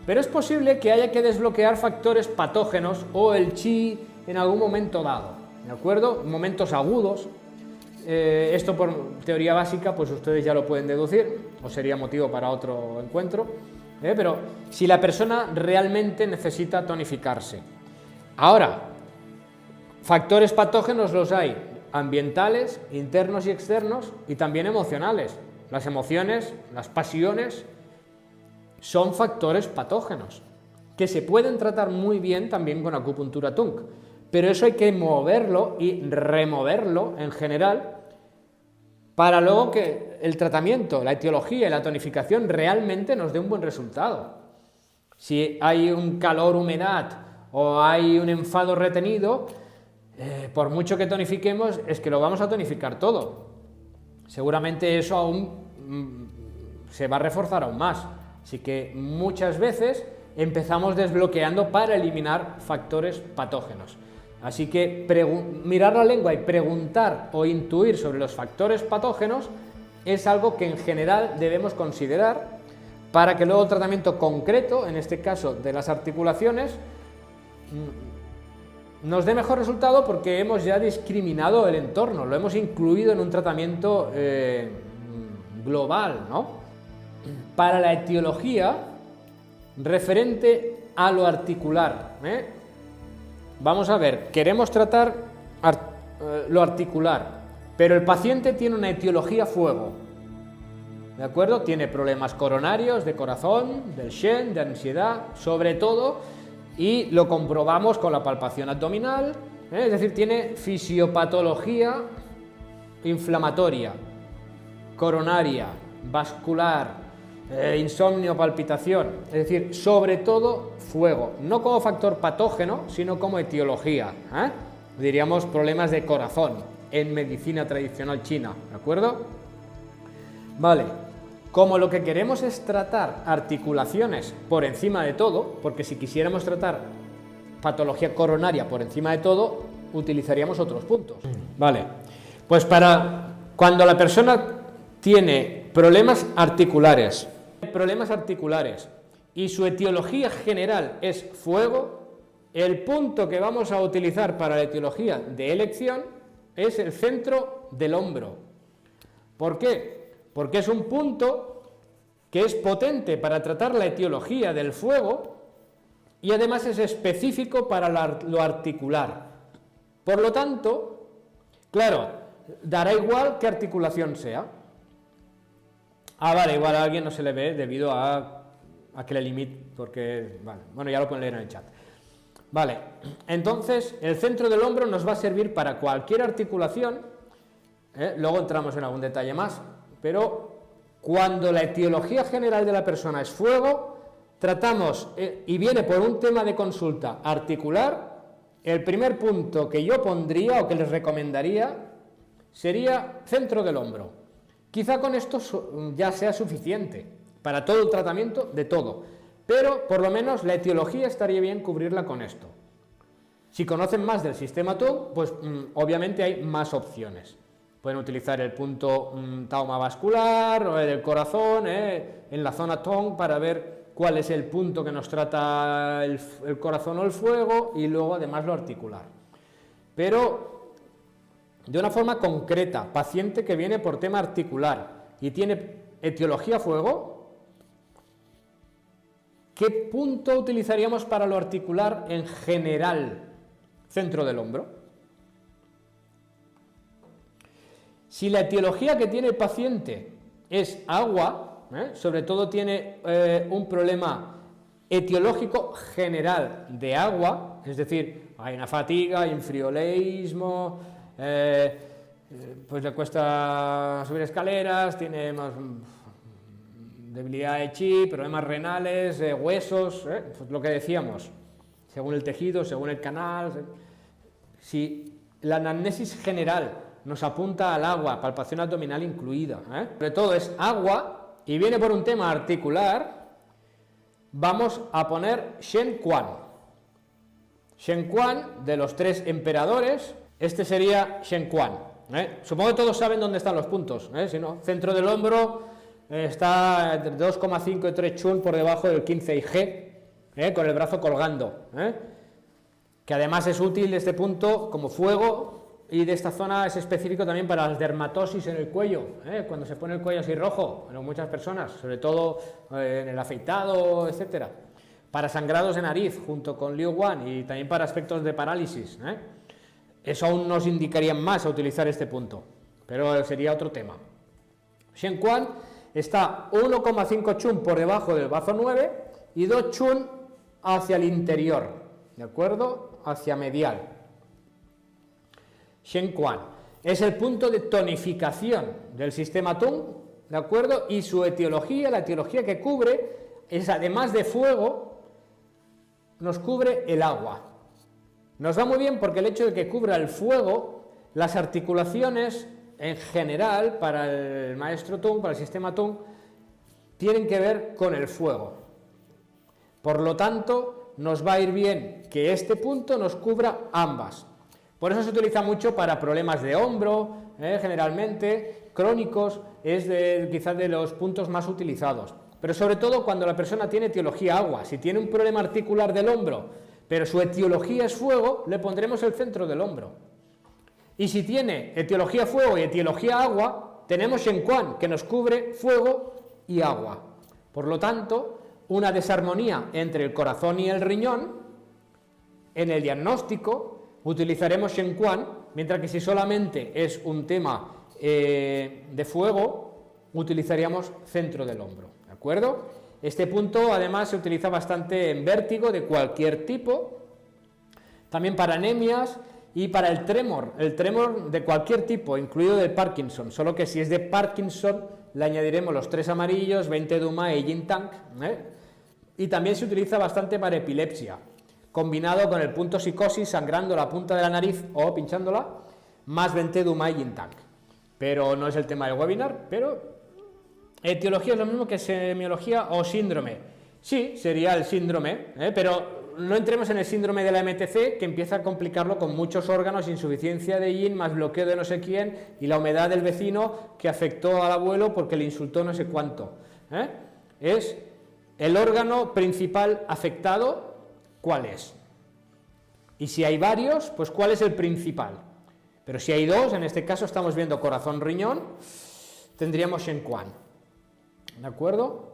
pero es posible que haya que desbloquear factores patógenos o el chi en algún momento dado, ¿de acuerdo? Momentos agudos. Esto por teoría básica, pues ustedes ya lo pueden deducir, o sería motivo para otro encuentro. Pero si la persona realmente necesita tonificarse. Ahora, factores patógenos los hay ambientales, internos y externos, y también emocionales. Las emociones, las pasiones, son factores patógenos, que se pueden tratar muy bien también con acupuntura Tung, pero eso hay que moverlo y removerlo en general, para luego que el tratamiento, la etiología y la tonificación realmente nos dé un buen resultado. Si hay un calor, humedad o hay un enfado retenido, por mucho que tonifiquemos, es que lo vamos a tonificar todo. Seguramente eso aún se va a reforzar aún más. Así que muchas veces empezamos desbloqueando para eliminar factores patógenos. Así que mirar la lengua y preguntar o intuir sobre los factores patógenos es algo que en general debemos considerar para que luego el tratamiento concreto, en este caso de las articulaciones, nos dé mejor resultado porque hemos ya discriminado el entorno, lo hemos incluido en un tratamiento global, ¿no? Para la etiología, referente a lo articular, vamos a ver, queremos tratar lo articular, pero el paciente tiene una etiología fuego, ¿de acuerdo? Tiene problemas coronarios, de corazón, del Shen, de ansiedad, sobre todo, y lo comprobamos con la palpación abdominal, es decir, tiene fisiopatología inflamatoria, coronaria, vascular, insomnio, palpitación, es decir, sobre todo fuego, no como factor patógeno, sino como etiología, diríamos problemas de corazón en medicina tradicional china, ¿de acuerdo? Vale, como lo que queremos es tratar articulaciones por encima de todo, porque si quisiéramos tratar patología coronaria por encima de todo, utilizaríamos otros puntos. Vale, pues cuando la persona tiene problemas articulares y su etiología general es fuego, el punto que vamos a utilizar para la etiología de elección es el centro del hombro. ¿Por qué? Porque es un punto que es potente para tratar la etiología del fuego y además es específico para lo articular. Por lo tanto, claro, dará igual qué articulación sea. Vale, igual a alguien no se le ve debido a que le limite, porque, vale, bueno, ya lo pueden leer en el chat. Vale, entonces el centro del hombro nos va a servir para cualquier articulación, luego entramos en algún detalle más, pero cuando la etiología general de la persona es fuego, tratamos, y viene por un tema de consulta articular, el primer punto que yo pondría o que les recomendaría sería centro del hombro. Quizá con esto ya sea suficiente para todo el tratamiento de todo, pero por lo menos la etiología estaría bien cubrirla con esto. Si conocen más del sistema TUM, pues obviamente hay más opciones. Pueden utilizar el punto trauma vascular o el del corazón, en la zona TON para ver cuál es el punto que nos trata el corazón o el fuego, y luego además lo articular. Pero de una forma concreta, paciente que viene por tema articular y tiene etiología fuego, ¿qué punto utilizaríamos para lo articular en general? Centro del hombro. Si la etiología que tiene el paciente es agua, sobre todo tiene un problema etiológico general de agua, es decir, hay una fatiga, hay un frioleísmo, pues le cuesta subir escaleras, tiene más debilidad de chi, problemas renales, huesos, pues lo que decíamos, según el tejido, según el canal. Si la anamnesis general nos apunta al agua, palpación abdominal incluida, sobre todo es agua y viene por un tema articular, vamos a poner Shen Quan. Shen Quan, de los 3 emperadores, este sería Shen Quan. Supongo que todos saben dónde están los puntos, si no, centro del hombro está entre 2,5 y 3 chun por debajo del 15 IG, con el brazo colgando, que además es útil este punto como fuego, y de esta zona es específico también para las dermatosis en el cuello, cuando se pone el cuello así rojo, en muchas personas, sobre todo en el afeitado, etcétera, para sangrados de nariz junto con Liu Wan, y también para aspectos de parálisis, eso aún nos indicaría más a utilizar este punto, pero sería otro tema. Shen Quan está 1,5 chun por debajo del bazo 9 y 2 chun hacia el interior, ¿de acuerdo? Hacia medial. Shen Quan es el punto de tonificación del sistema TUM, ¿de acuerdo? Y su etiología, la etiología que cubre, es además de fuego, nos cubre el agua. Nos va muy bien porque el hecho de que cubra el fuego, las articulaciones en general para el maestro TUM, para el sistema TUM, tienen que ver con el fuego. Por lo tanto, nos va a ir bien que este punto nos cubra ambas. Por eso se utiliza mucho para problemas de hombro, generalmente, crónicos, es quizás de los puntos más utilizados. Pero sobre todo cuando la persona tiene etiología agua, si tiene un problema articular del hombro, pero su etiología es fuego, le pondremos el centro del hombro. Y si tiene etiología fuego y etiología agua, tenemos Shen Quan, que nos cubre fuego y agua. Por lo tanto, una desarmonía entre el corazón y el riñón, en el diagnóstico utilizaremos Shen Quan, mientras que si solamente es un tema de fuego, utilizaríamos centro del hombro, ¿de acuerdo? Este punto además se utiliza bastante en vértigo de cualquier tipo, también para anemias y para el tremor de cualquier tipo, incluido del Parkinson, solo que si es de Parkinson le añadiremos los 3 amarillos, 20 Duma y Yin Tank, y también se utiliza bastante para epilepsia, combinado con el punto psicosis, sangrando la punta de la nariz o pinchándola, más 20 Duma y Yin Tank. Pero no es el tema del webinar, pero etiología es lo mismo que semiología o síndrome. Sí, sería el síndrome, pero no entremos en el síndrome de la MTC, que empieza a complicarlo con muchos órganos, insuficiencia de yin, más bloqueo de no sé quién, y la humedad del vecino que afectó al abuelo porque le insultó no sé cuánto. Es el órgano principal afectado. ¿Cuál es? Y si hay varios, pues ¿cuál es el principal? Pero si hay 2, en este caso estamos viendo corazón-riñón, tendríamos Shen Quan, ¿de acuerdo?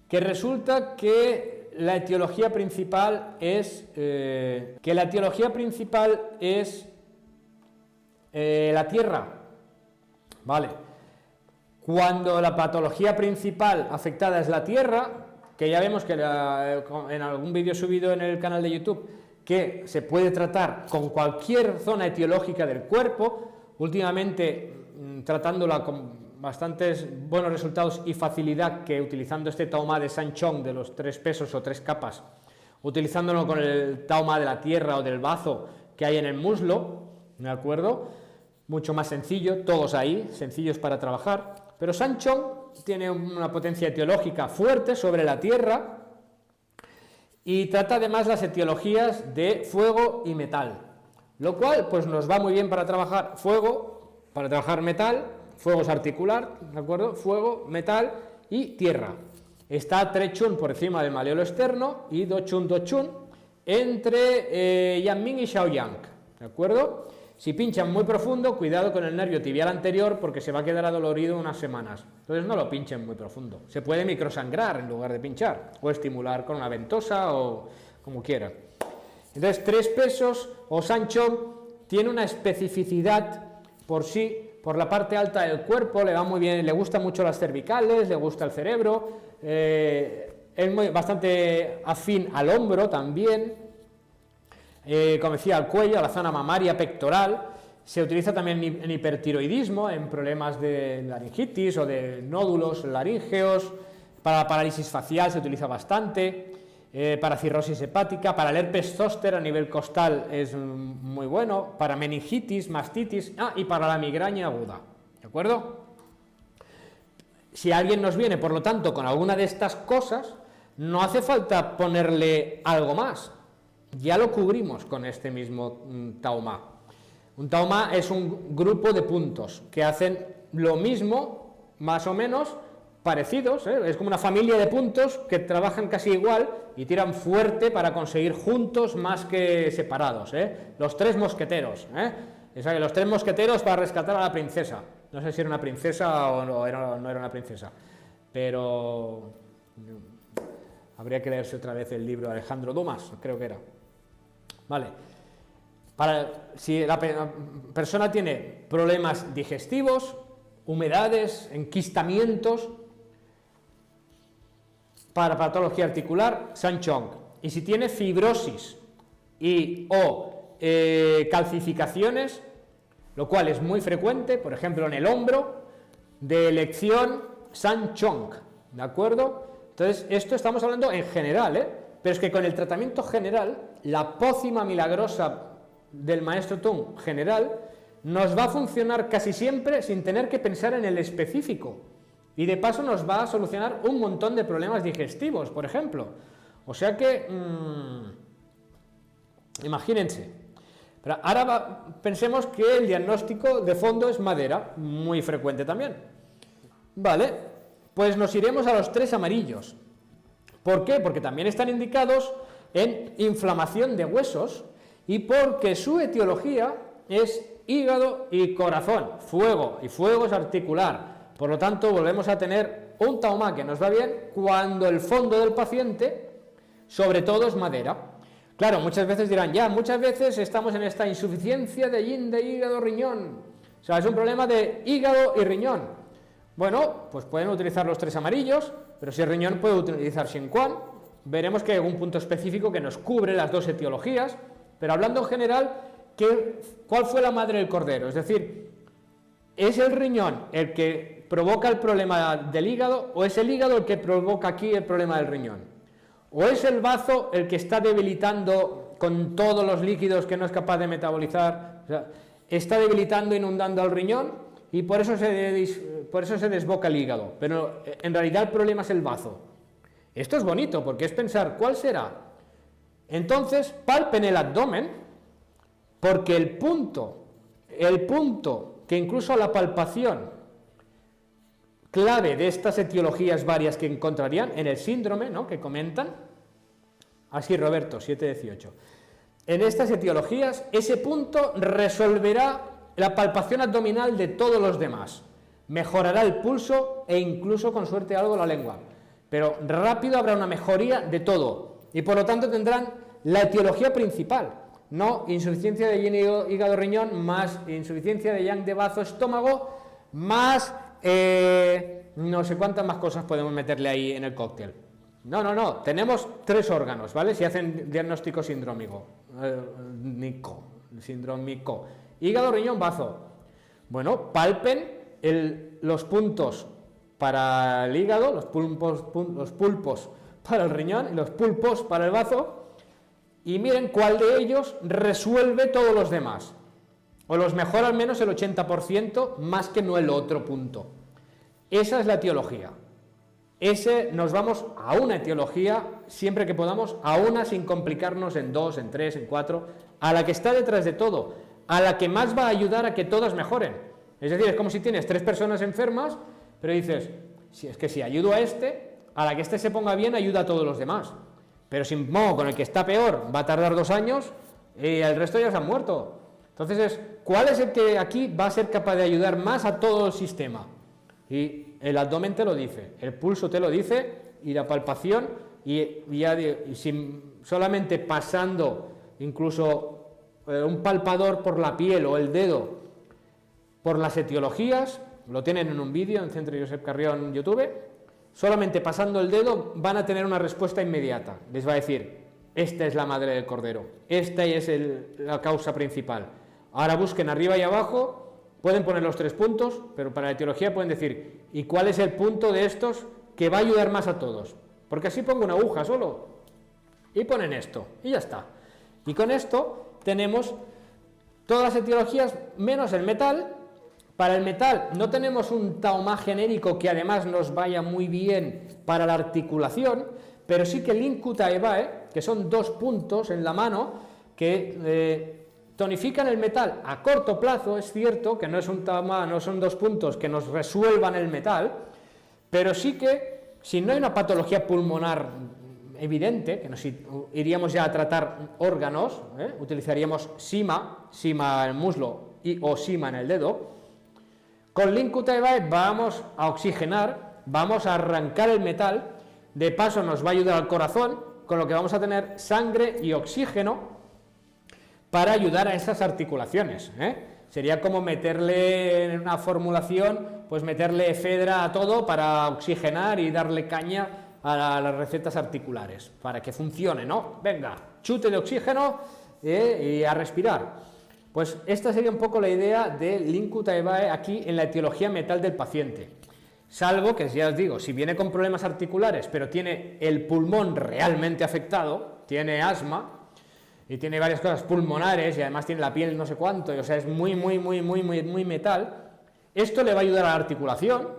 Que resulta que la etiología principal es la tierra, ¿vale? Cuando la patología principal afectada es la tierra, que ya vemos que en algún vídeo subido en el canal de YouTube, que se puede tratar con cualquier zona etiológica del cuerpo, últimamente tratándola con bastantes buenos resultados y facilidad, que utilizando este Taoma de Sanchong de los 3 pesos o 3 capas, utilizándolo con el Taoma de la tierra o del bazo que hay en el muslo, ¿de acuerdo? Mucho más sencillo, todos ahí, sencillos para trabajar, pero Sanchong tiene una potencia etiológica fuerte sobre la tierra y trata además las etiologías de fuego y metal, lo cual pues nos va muy bien para trabajar fuego, para trabajar metal. Fuego es articular, ¿de acuerdo? Fuego, metal y tierra. Está 3 chun por encima del maleolo externo y 2 chun entre Yanming y Shaoyang, ¿de acuerdo? Si pinchan muy profundo, cuidado con el nervio tibial anterior porque se va a quedar adolorido unas semanas. Entonces no lo pinchen muy profundo. Se puede microsangrar en lugar de pinchar o estimular con una ventosa o como quieran. Entonces 3 pesos o Sanchong tiene una especificidad por sí. Por la parte alta del cuerpo le va muy bien, le gustan mucho las cervicales, le gusta el cerebro, es bastante afín al hombro también, como decía, al cuello, a la zona mamaria, pectoral. Se utiliza también en hipertiroidismo, en problemas de laringitis o de nódulos laríngeos, para parálisis facial se utiliza bastante, para cirrosis hepática, para el herpes zóster a nivel costal es muy bueno, para meningitis, mastitis, y para la migraña aguda, ¿de acuerdo? Si alguien nos viene, por lo tanto, con alguna de estas cosas, no hace falta ponerle algo más, ya lo cubrimos con este mismo Taoma. Un Taoma es un grupo de puntos que hacen lo mismo, más o menos, parecidos, es como una familia de puntos que trabajan casi igual y tiran fuerte para conseguir juntos más que separados, los 3 mosqueteros, los 3 mosqueteros para rescatar a la princesa. No sé si era una princesa o no era una princesa, pero habría que leerse otra vez el libro de Alejandro Dumas, creo que era. Vale. Si la persona tiene problemas digestivos, humedades, enquistamientos, para patología articular, Sanchong. Y si tiene fibrosis o calcificaciones, lo cual es muy frecuente, por ejemplo en el hombro, de elección Sanchong, ¿de acuerdo? Entonces, esto estamos hablando en general, pero es que con el tratamiento general, la pócima milagrosa del maestro Tung general nos va a funcionar casi siempre sin tener que pensar en el específico. Y de paso nos va a solucionar un montón de problemas digestivos, por ejemplo. O sea que, imagínense. Pero ahora pensemos que el diagnóstico de fondo es madera, muy frecuente también. Vale, pues nos iremos a los 3 amarillos. ¿Por qué? Porque también están indicados en inflamación de huesos y porque su etiología es hígado y corazón, fuego, y fuego es articular. Por lo tanto, volvemos a tener un Taoma que nos va bien cuando el fondo del paciente, sobre todo, es madera. Claro, muchas veces dirán, muchas veces estamos en esta insuficiencia de yin, de hígado, riñón. O sea, es un problema de hígado y riñón. Bueno, pues pueden utilizar los 3 amarillos, pero si el riñón puede utilizar Xinquan. Veremos que hay algún punto específico que nos cubre las 2 etiologías, pero hablando en general, ¿cuál fue la madre del cordero? Es decir, ¿es el riñón el que provoca el problema del hígado o es el hígado el que provoca aquí el problema del riñón? ¿O es el bazo el que está debilitando con todos los líquidos que no es capaz de metabolizar? O sea, está debilitando, inundando al riñón y por eso se desboca el hígado. Pero en realidad el problema es el bazo. Esto es bonito porque es pensar, ¿cuál será? Entonces, palpen el abdomen porque el punto que incluso a la palpación clave de estas etiologías varias que encontrarían en el síndrome, ¿no?, que comentan, así Roberto, 7-18, en estas etiologías, ese punto resolverá la palpación abdominal de todos los demás, mejorará el pulso e incluso con suerte algo la lengua, pero rápido habrá una mejoría de todo y por lo tanto tendrán la etiología principal, no insuficiencia de yin, hígado, riñón, más insuficiencia de yang de bazo, estómago, más no sé cuántas más cosas podemos meterle ahí en el cóctel. No, tenemos 3 órganos, ¿vale? Si hacen diagnóstico sindrómico, Nico, sindrómico. Hígado, riñón, bazo. Bueno, palpen los puntos para el hígado, los pulpos para el riñón y los pulpos para el bazo, y miren cuál de ellos resuelve todos los demás, o los mejora al menos el 80% más que no el otro punto. Esa es la etiología. Nos vamos a una etiología siempre que podamos, a una sin complicarnos en 2, en 3, en 4, a la que está detrás de todo, a la que más va a ayudar a que todas mejoren. Es decir, es como si tienes 3 personas enfermas, pero dices, si es que si ayudo a la que se ponga bien, ayuda a todos los demás. Pero si pongo con el que está peor, va a tardar 2 años y el resto ya se han muerto. Entonces, ¿cuál es el que aquí va a ser capaz de ayudar más a todo el sistema? Y el abdomen te lo dice, el pulso te lo dice, y la palpación, y solamente pasando incluso un palpador por la piel o el dedo por las etiologías, lo tienen en un vídeo en Centro Josep Carrión en YouTube, solamente pasando el dedo van a tener una respuesta inmediata. Les va a decir, esta es la madre del cordero, esta es la causa principal. Ahora busquen arriba y abajo, pueden poner los 3 puntos, pero para la etiología pueden decir, ¿y cuál es el punto de estos que va a ayudar más a todos? Porque así pongo una aguja solo, y ponen esto, y ya está. Y con esto tenemos todas las etiologías menos el metal. Para el metal no tenemos un taumá genérico que además nos vaya muy bien para la articulación, pero sí que el Incuta Evae, que son 2 puntos en la mano que tonifican el metal a corto plazo. Es cierto que no es un taumá, no son 2 puntos que nos resuelvan el metal, pero sí que si no hay una patología pulmonar evidente, que nos iríamos ya a tratar órganos, utilizaríamos sima en el muslo o sima en el dedo. Con Incuta Evae vamos a oxigenar, vamos a arrancar el metal, de paso nos va a ayudar al corazón, con lo que vamos a tener sangre y oxígeno para ayudar a esas articulaciones. Sería como meterle en una formulación, pues meterle efedra a todo para oxigenar y darle caña a las recetas articulares, para que funcione, ¿no? Venga, chute de oxígeno y a respirar. Pues esta sería un poco la idea del Incuta Evae aquí en la etiología metal del paciente. Salvo que, ya os digo, si viene con problemas articulares, pero tiene el pulmón realmente afectado, tiene asma y tiene varias cosas pulmonares y además tiene la piel no sé cuánto, o sea, es muy metal, esto le va a ayudar a la articulación,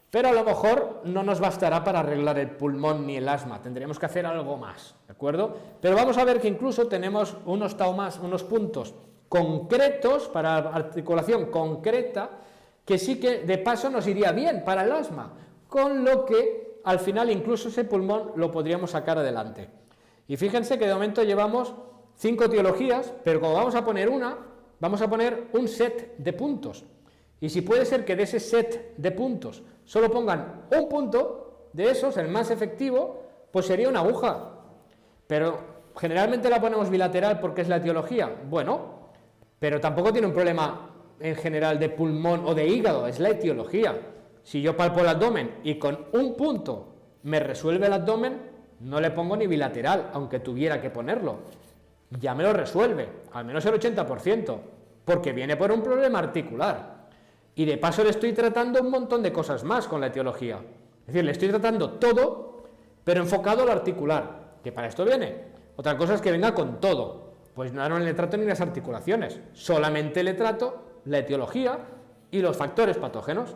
pero a lo mejor no nos bastará para arreglar el pulmón ni el asma, tendremos que hacer algo más, ¿de acuerdo? Pero vamos a ver que incluso tenemos unos taumas, unos puntos concretos para articulación concreta, que sí que de paso nos iría bien para el asma, con lo que al final incluso ese pulmón lo podríamos sacar adelante. Y fíjense que de momento llevamos 5 etiologías, pero como vamos a poner una, vamos a poner un set de puntos. Y si puede ser que de ese set de puntos solo pongan un punto de esos, el más efectivo, pues sería una aguja. Pero generalmente la ponemos bilateral porque es la etiología. Bueno, pero tampoco tiene un problema en general de pulmón o de hígado, es la etiología. Si yo palpo el abdomen y con un punto me resuelve el abdomen, no le pongo ni bilateral, aunque tuviera que ponerlo. Ya me lo resuelve, al menos el 80%, porque viene por un problema articular. Y de paso le estoy tratando un montón de cosas más con la etiología. Es decir, le estoy tratando todo, pero enfocado a lo articular, que para esto viene. Otra cosa es que venga con todo. Pues no le trato ni las articulaciones, solamente le trato la etiología y los factores patógenos.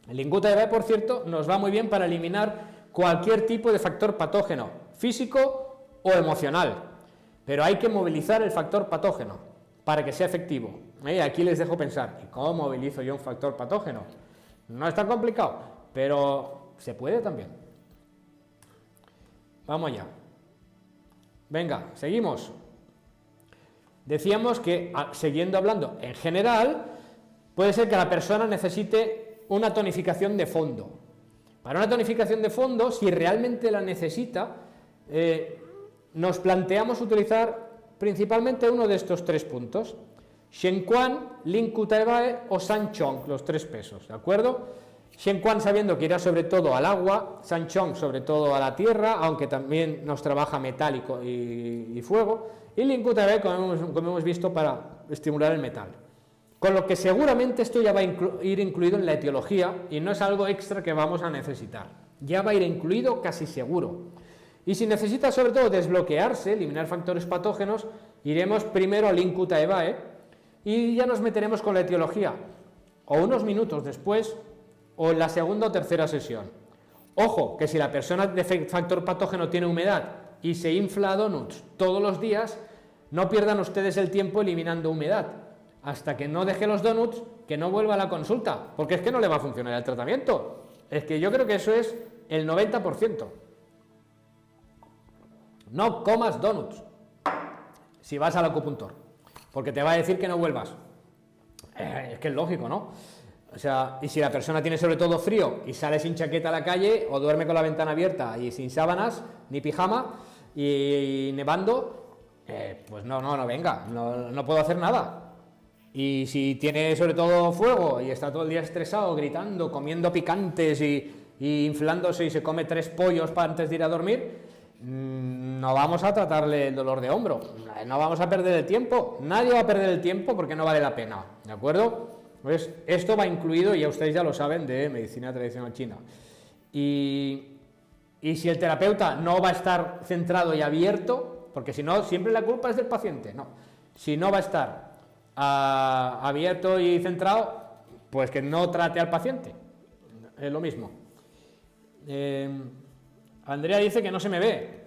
El Incuta Evae, por cierto, nos va muy bien para eliminar cualquier tipo de factor patógeno, físico o emocional, pero hay que movilizar el factor patógeno para que sea efectivo. Aquí les dejo pensar, ¿y cómo movilizo yo un factor patógeno? No es tan complicado, pero se puede también. Vamos allá. Venga, seguimos. Decíamos que, siguiendo hablando en general, puede ser que la persona necesite una tonificación de fondo. Para una tonificación de fondo, si realmente la necesita, nos planteamos utilizar principalmente uno de estos 3 puntos: Shenquan, Incuta Evae o Sanchong, los 3 pesos, ¿de acuerdo? Shenquan sabiendo que irá sobre todo al agua, Sanchong sobre todo a la tierra, aunque también nos trabaja metálico y fuego, y Lincutae, como hemos visto, para estimular el metal. Con lo que seguramente esto ya va a ir incluido en la etiología y no es algo extra que vamos a necesitar. Ya va a ir incluido casi seguro. Y si necesita sobre todo desbloquearse, eliminar factores patógenos, iremos primero al Lincutae y ya nos meteremos con la etiología, o unos minutos después, o en la segunda o tercera sesión. Ojo, que si la persona de factor patógeno tiene humedad y se infla donuts todos los días, no pierdan ustedes el tiempo eliminando humedad. Hasta que no deje los donuts, que no vuelva a la consulta, porque es que no le va a funcionar el tratamiento. Es que yo creo que eso es el 90%. No comas donuts si vas al acupuntor, porque te va a decir que no vuelvas. Es que es lógico, ¿no? O sea, y si la persona tiene sobre todo frío y sale sin chaqueta a la calle o duerme con la ventana abierta y sin sábanas, ni pijama y nevando, pues no venga, no puedo hacer nada. Y si tiene sobre todo fuego y está todo el día estresado, gritando, comiendo picantes y inflándose y se come 3 pollos antes de ir a dormir, no vamos a tratarle el dolor de hombro, no vamos a perder el tiempo, nadie va a perder el tiempo porque no vale la pena, ¿de acuerdo? Pues esto va incluido, y ya ustedes ya lo saben, de medicina tradicional china. Y si el terapeuta no va a estar centrado y abierto, porque si no, siempre la culpa es del paciente, no, si no va a estar abierto y centrado, pues que no trate al paciente, es lo mismo. Andrea dice que no se me ve,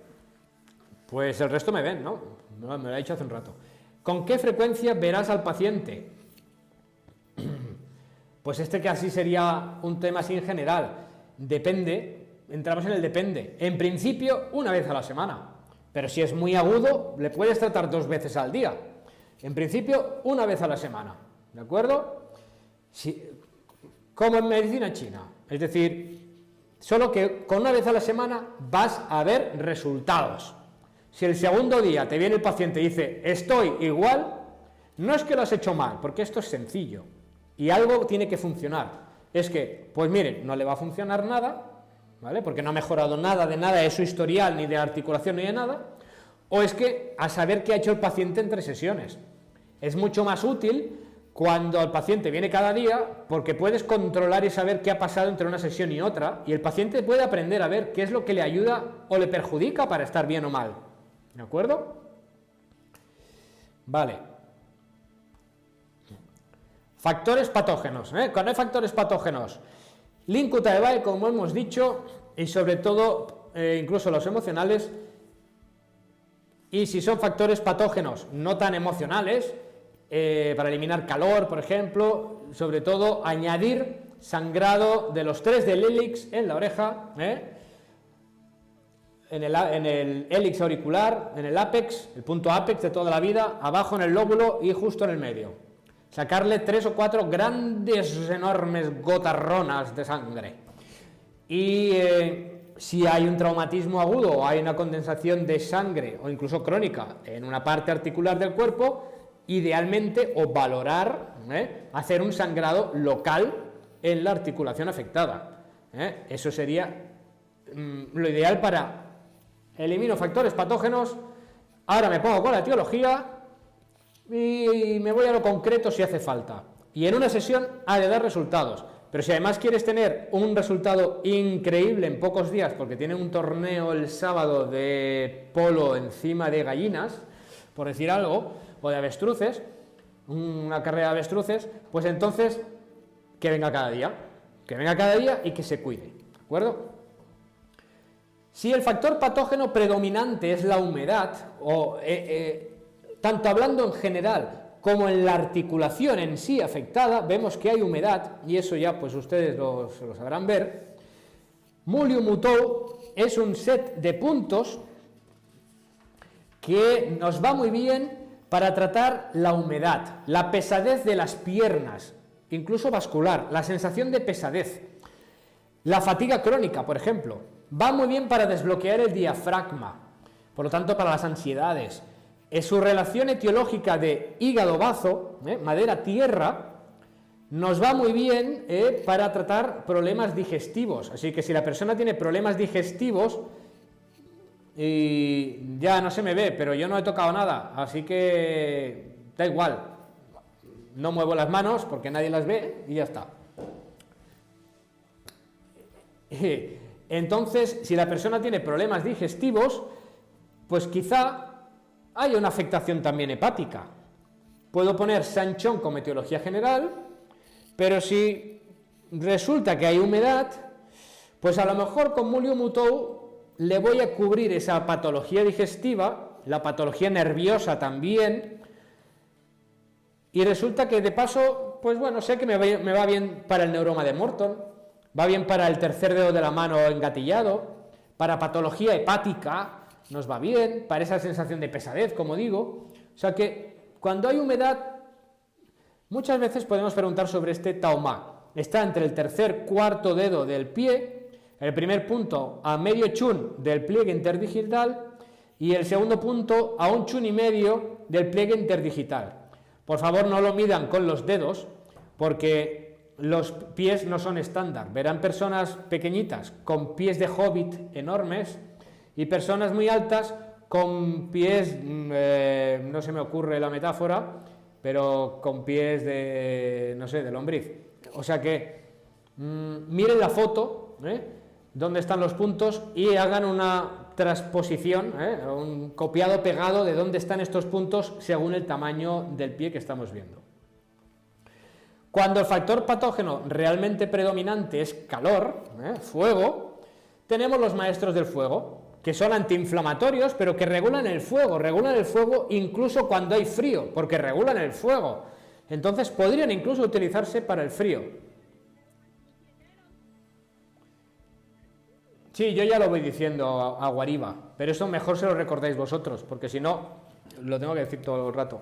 pues el resto me ven, ¿no? Me lo ha dicho hace un rato. ¿Con qué frecuencia verás al paciente? Pues que así sería un tema así en general, depende, entramos en el depende. En principio, una vez a la semana, pero si es muy agudo, le puedes tratar 2 veces al día. En principio, una vez a la semana, ¿de acuerdo? Como en medicina china, es decir, solo que con una vez a la semana vas a ver resultados. Si el segundo día te viene el paciente y dice, estoy igual, no es que lo has hecho mal, porque esto es sencillo, y algo tiene que funcionar. Es que, pues miren, no le va a funcionar nada, ¿vale? Porque no ha mejorado nada de su historial, ni de articulación, ni de nada, o es que a saber qué ha hecho el paciente entre sesiones. Es mucho más útil cuando el paciente viene cada día, porque puedes controlar y saber qué ha pasado entre una sesión y otra, y el paciente puede aprender a ver qué es lo que le ayuda o le perjudica para estar bien o mal, ¿de acuerdo? Vale. Factores patógenos, Cuando hay factores patógenos, Lincutae, como hemos dicho, y sobre todo, incluso los emocionales, y si son factores patógenos no tan emocionales, para eliminar calor, por ejemplo, sobre todo añadir sangrado de los 3 del hélix en la oreja, en el hélix auricular, en el ápex, el punto ápex de toda la vida, abajo en el lóbulo y justo en el medio. Sacarle 3 o 4 grandes, enormes gotarronas de sangre. Y si hay un traumatismo agudo o hay una condensación de sangre o incluso crónica en una parte articular del cuerpo, idealmente, o valorar, hacer un sangrado local en la articulación afectada. Eso sería lo ideal para elimino factores patógenos. Ahora me pongo con la etiología y me voy a lo concreto si hace falta. Y en una sesión ha de dar resultados. Pero si además quieres tener un resultado increíble en pocos días, porque tiene un torneo el sábado de polo encima de gallinas, por decir algo, o de avestruces, una carrera de avestruces, pues entonces que venga cada día y que se cuide, ¿de acuerdo? Si el factor patógeno predominante es la humedad, o tanto hablando en general como en la articulación en sí afectada, vemos que hay humedad, y eso ya pues ustedes lo sabrán ver. Mu-Liu Mu-Tou es un set de puntos que nos va muy bien para tratar la humedad, la pesadez de las piernas, incluso vascular, la sensación de pesadez, la fatiga crónica, por ejemplo, va muy bien para desbloquear el diafragma, por lo tanto para las ansiedades. Su relación etiológica de hígado-bazo, madera-tierra, nos va muy bien para tratar problemas digestivos. Así que si la persona tiene problemas digestivos, y ya no se me ve, pero yo no he tocado nada, así que da igual, no muevo las manos porque nadie las ve y ya está. Entonces, si la persona tiene problemas digestivos, pues quizá haya una afectación también hepática. Puedo poner Sanchón como etiología general, pero si resulta que hay humedad, pues a lo mejor con Mulio Mutou le voy a cubrir esa patología digestiva, la patología nerviosa también, y resulta que de paso, pues bueno, sé que me va bien para el neuroma de Morton, va bien para el tercer dedo de la mano engatillado, para patología hepática nos va bien, para esa sensación de pesadez, como digo. O sea que cuando hay humedad, muchas veces podemos preguntar sobre este tauma. Está entre el tercer cuarto dedo del pie, el primer punto a medio chun del pliegue interdigital y el segundo punto a un chun y medio del pliegue interdigital. Por favor, no lo midan con los dedos, porque los pies no son estándar. Verán personas pequeñitas con pies de hobbit enormes y personas muy altas con pies, no se me ocurre la metáfora, pero con pies de, no sé, de lombriz. O sea que miren la foto, dónde están los puntos y hagan una transposición, un copiado pegado de dónde están estos puntos según el tamaño del pie que estamos viendo. Cuando el factor patógeno realmente predominante es calor, fuego, tenemos los maestros del fuego, que son antiinflamatorios, pero que regulan el fuego incluso cuando hay frío, porque regulan el fuego. Entonces podrían incluso utilizarse para el frío. Sí, yo ya lo voy diciendo a Guariba, pero eso mejor se lo recordáis vosotros, porque si no, lo tengo que decir todo el rato.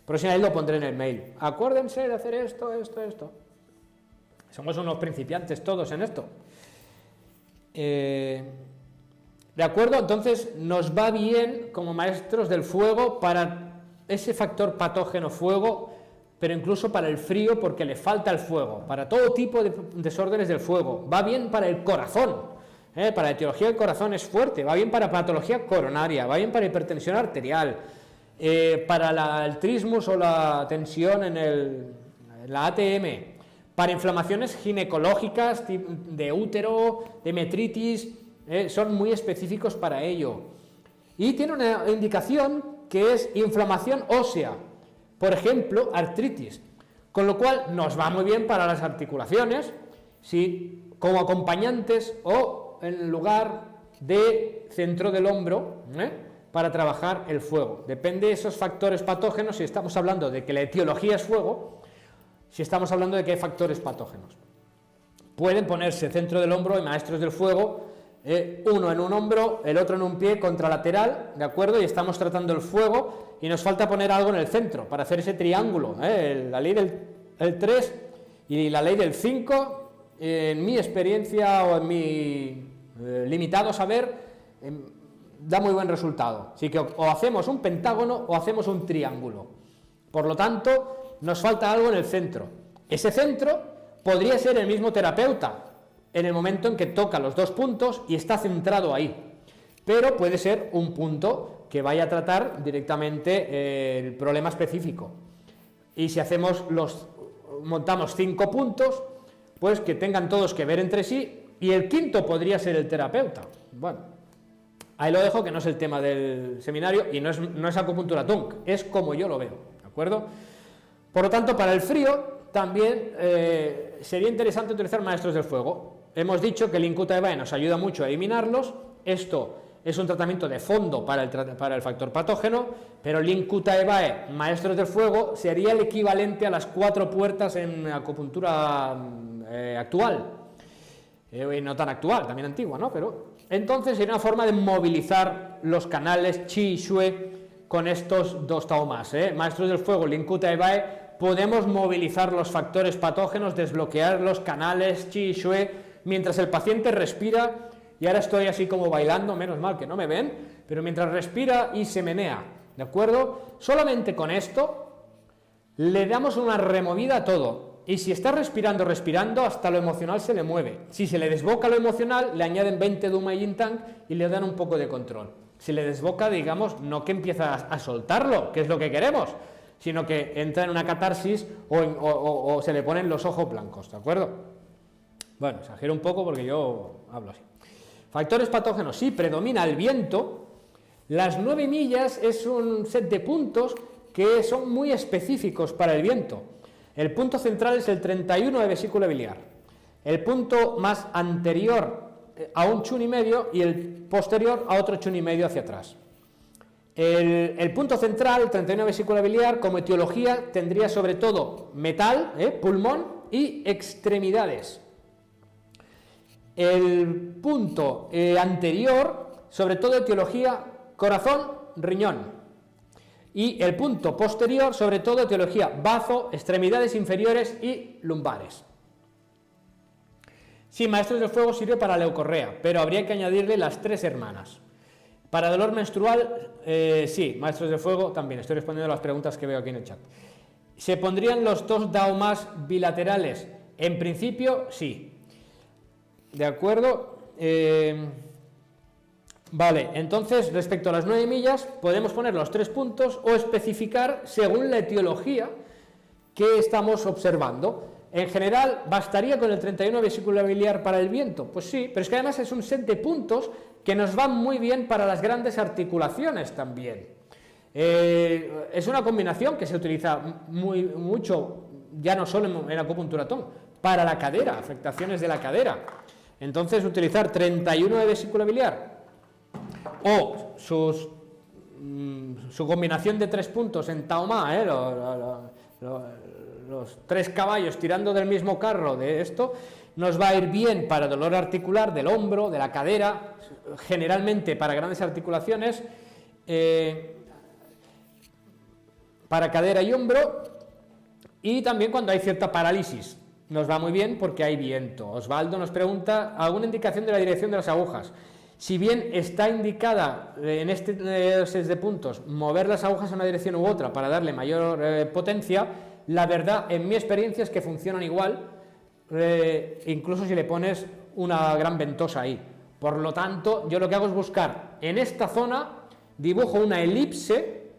Próximamente lo pondré en el mail. Acuérdense de hacer esto. Somos unos principiantes todos en esto. ¿De acuerdo? Entonces nos va bien como maestros del fuego para ese factor patógeno fuego, pero incluso para el frío porque le falta el fuego, para todo tipo de desórdenes del fuego. Va bien para el corazón, para la etiología del corazón es fuerte, va bien para patología coronaria, va bien para hipertensión arterial, para el trismus o la tensión en la ATM, para inflamaciones ginecológicas de útero, de metritis, son muy específicos para ello. Y tiene una indicación que es inflamación ósea, por ejemplo, artritis, con lo cual nos va muy bien para las articulaciones, si como acompañantes o en lugar de centro del hombro, para trabajar el fuego. Depende de esos factores patógenos, si estamos hablando de que la etiología es fuego, si estamos hablando de que hay factores patógenos. Pueden ponerse centro del hombro y maestros del fuego, uno en un hombro, el otro en un pie contralateral, ¿de acuerdo? Y estamos tratando el fuego y nos falta poner algo en el centro para hacer ese triángulo, la ley del 3 y la ley del 5, en mi experiencia o en mi limitado saber, da muy buen resultado. Así que o hacemos un pentágono o hacemos un triángulo. Por lo tanto, nos falta algo en el centro. Ese centro podría ser el mismo terapeuta en el momento en que toca los dos puntos y está centrado ahí. Pero puede ser un punto que vaya a tratar directamente el problema específico. Y si montamos 5 puntos, pues que tengan todos que ver entre sí, y el quinto podría ser el terapeuta. Bueno, ahí lo dejo, que no es el tema del seminario y no es acupuntura Tung, es como yo lo veo, ¿de acuerdo? Por lo tanto, para el frío también sería interesante utilizar maestros del fuego. Hemos dicho que el Incuta Evae nos ayuda mucho a eliminarlos. Esto es un tratamiento de fondo para el factor patógeno, pero el Incuta Evae, maestros del fuego, sería el equivalente a las 4 puertas en acupuntura actual. No tan actual, también antigua, ¿no? Pero entonces sería una forma de movilizar los canales Qi y Xue con estos dos taumas, maestros del fuego, Linkuta Evae, podemos movilizar los factores patógenos, desbloquear los canales Qi y Xue mientras el paciente respira. Y ahora estoy así como bailando, menos mal que no me ven, pero mientras respira y se menea, ¿de acuerdo? Solamente con esto le damos una removida a todo. Y si está respirando, hasta lo emocional se le mueve. Si se le desboca lo emocional, le añaden 20 de Uma Yin Tank y le dan un poco de control. Si le desboca, digamos, no que empieza a soltarlo, que es lo que queremos, sino que entra en una catarsis o se le ponen los ojos blancos, ¿de acuerdo? Bueno, exagero un poco porque yo hablo así. Factores patógenos, sí, predomina el viento. Las 9 millas es un set de puntos que son muy específicos para el viento. El punto central es el 31 de vesícula biliar. El punto más anterior a un chun y medio y el posterior a otro chun y medio hacia atrás. El punto central, el 31 de vesícula biliar, como etiología tendría sobre todo metal, pulmón y extremidades. El punto anterior, sobre todo etiología corazón, riñón. Y el punto posterior, sobre todo etiología bazo, extremidades inferiores y lumbares. Sí, maestros del fuego sirve para leucorrea, pero habría que añadirle las 3 hermanas. Para dolor menstrual, sí, maestros del fuego también. Estoy respondiendo a las preguntas que veo aquí en el chat. ¿Se pondrían los 2 daumas bilaterales? En principio, sí. ¿De acuerdo? Vale, entonces, respecto a las 9 millas, podemos poner los 3 puntos o especificar según la etiología que estamos observando. En general, ¿bastaría con el 31 vesícula biliar para el viento? Pues sí, pero es que además es un set de puntos que nos van muy bien para las grandes articulaciones también. Es una combinación que se utiliza mucho, ya no solo en acupuntura TOM, para la cadera, afectaciones de la cadera. Entonces, utilizar 31 de vesícula biliar o su combinación de 3 puntos en Taoma, los 3 caballos tirando del mismo carro de esto, nos va a ir bien para dolor articular del hombro, de la cadera, generalmente para grandes articulaciones, para cadera y hombro, y también cuando hay cierta parálisis. Nos va muy bien porque hay viento. Osvaldo nos pregunta, ¿alguna indicación de la dirección de las agujas? Si bien está indicada en este set de puntos mover las agujas en una dirección u otra para darle mayor potencia, la verdad, en mi experiencia, es que funcionan igual, incluso si le pones una gran ventosa ahí. Por lo tanto, yo lo que hago es buscar en esta zona, dibujo una elipse,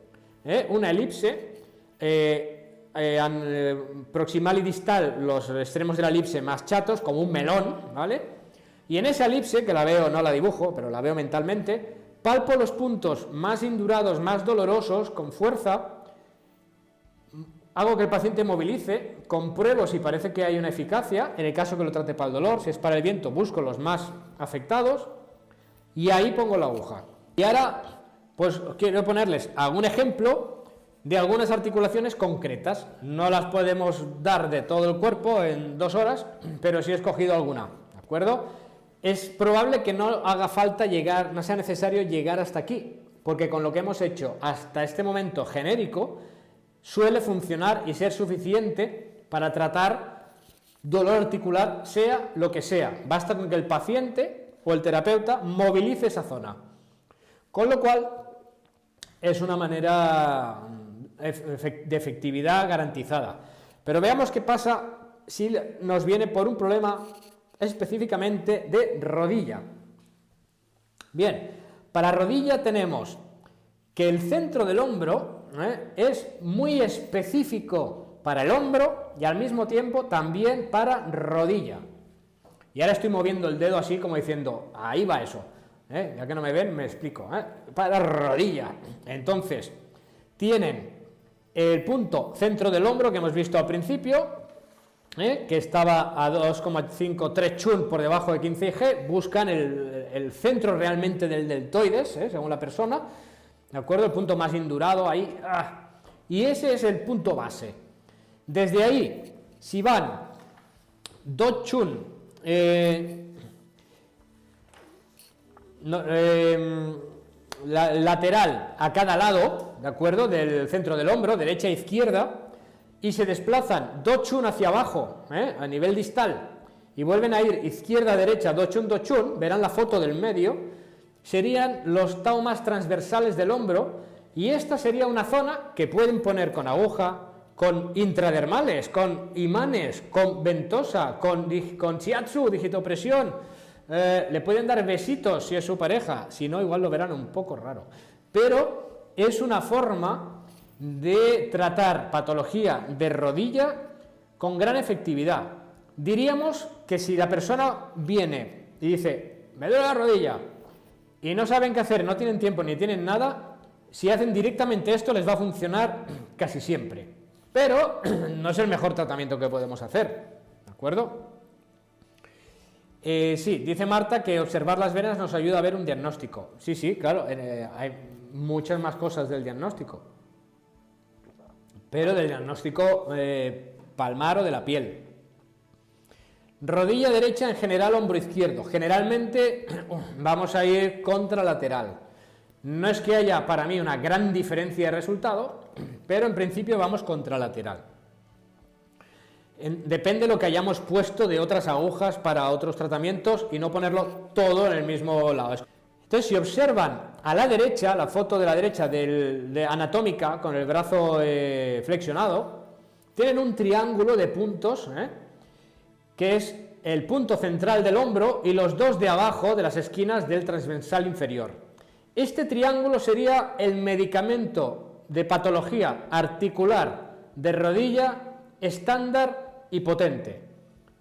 proximal y distal, los extremos de la elipse más chatos, como un melón, ¿vale? Y en esa elipse, que la veo, no la dibujo, pero la veo mentalmente, palpo los puntos más indurados, más dolorosos, con fuerza, hago que el paciente movilice, compruebo si parece que hay una eficacia, en el caso que lo trate para el dolor, si es para el viento, busco los más afectados, y ahí pongo la aguja. Y ahora, pues quiero ponerles algún ejemplo de algunas articulaciones concretas. No las podemos dar de todo el cuerpo en 2 horas, pero sí he escogido alguna, ¿de acuerdo? Es probable que no haga falta llegar, no sea necesario llegar hasta aquí, porque con lo que hemos hecho hasta este momento genérico, suele funcionar y ser suficiente para tratar dolor articular, sea lo que sea. Basta con que el paciente o el terapeuta movilice esa zona. Con lo cual, es una manera de efectividad garantizada. Pero veamos qué pasa si nos viene por un problema específicamente de rodilla. Bien, para rodilla tenemos que el centro del hombro es muy específico para el hombro y al mismo tiempo también para rodilla. Y ahora estoy moviendo el dedo así como diciendo, ahí va eso. Ya que no me ven, me explico. Para rodilla. Entonces, tienen el punto centro del hombro que hemos visto al principio, que estaba a 2,53 chun por debajo de 15 IG, buscan el centro realmente del deltoides, según la persona, ¿de acuerdo? El punto más indurado ahí, y ese es el punto base. Desde ahí, si van 2 chun, lateral a cada lado, ¿de acuerdo? Del centro del hombro, derecha e izquierda, y se desplazan 2 chun hacia abajo, a nivel distal, y vuelven a ir izquierda, derecha, 2 chun, verán la foto del medio, serían los taumas transversales del hombro, y esta sería una zona que pueden poner con aguja, con intradermales, con imanes, con ventosa, con shiatsu, digitopresión, le pueden dar besitos si es su pareja, si no igual lo verán un poco raro, pero es una forma de tratar patología de rodilla con gran efectividad. Diríamos que si la persona viene y dice, me duele la rodilla, y no saben qué hacer, no tienen tiempo ni tienen nada, si hacen directamente esto les va a funcionar casi siempre, pero no es el mejor tratamiento que podemos hacer, ¿de acuerdo? Sí, dice Marta que observar las venas nos ayuda a ver un diagnóstico. Sí, sí, claro, hay muchas más cosas del diagnóstico, pero del diagnóstico palmar o de la piel. Rodilla derecha en general, hombro izquierdo. Generalmente vamos a ir contralateral. No es que haya para mí una gran diferencia de resultado, pero en principio vamos contralateral. Depende de lo que hayamos puesto de otras agujas para otros tratamientos y no ponerlo todo en el mismo lado. Entonces, si observan a la derecha, la foto de la derecha de anatómica con el brazo flexionado, tienen un triángulo de puntos, que es el punto central del hombro y los dos de abajo de las esquinas del transversal inferior. Este triángulo sería el medicamento de patología articular de rodilla estándar y potente.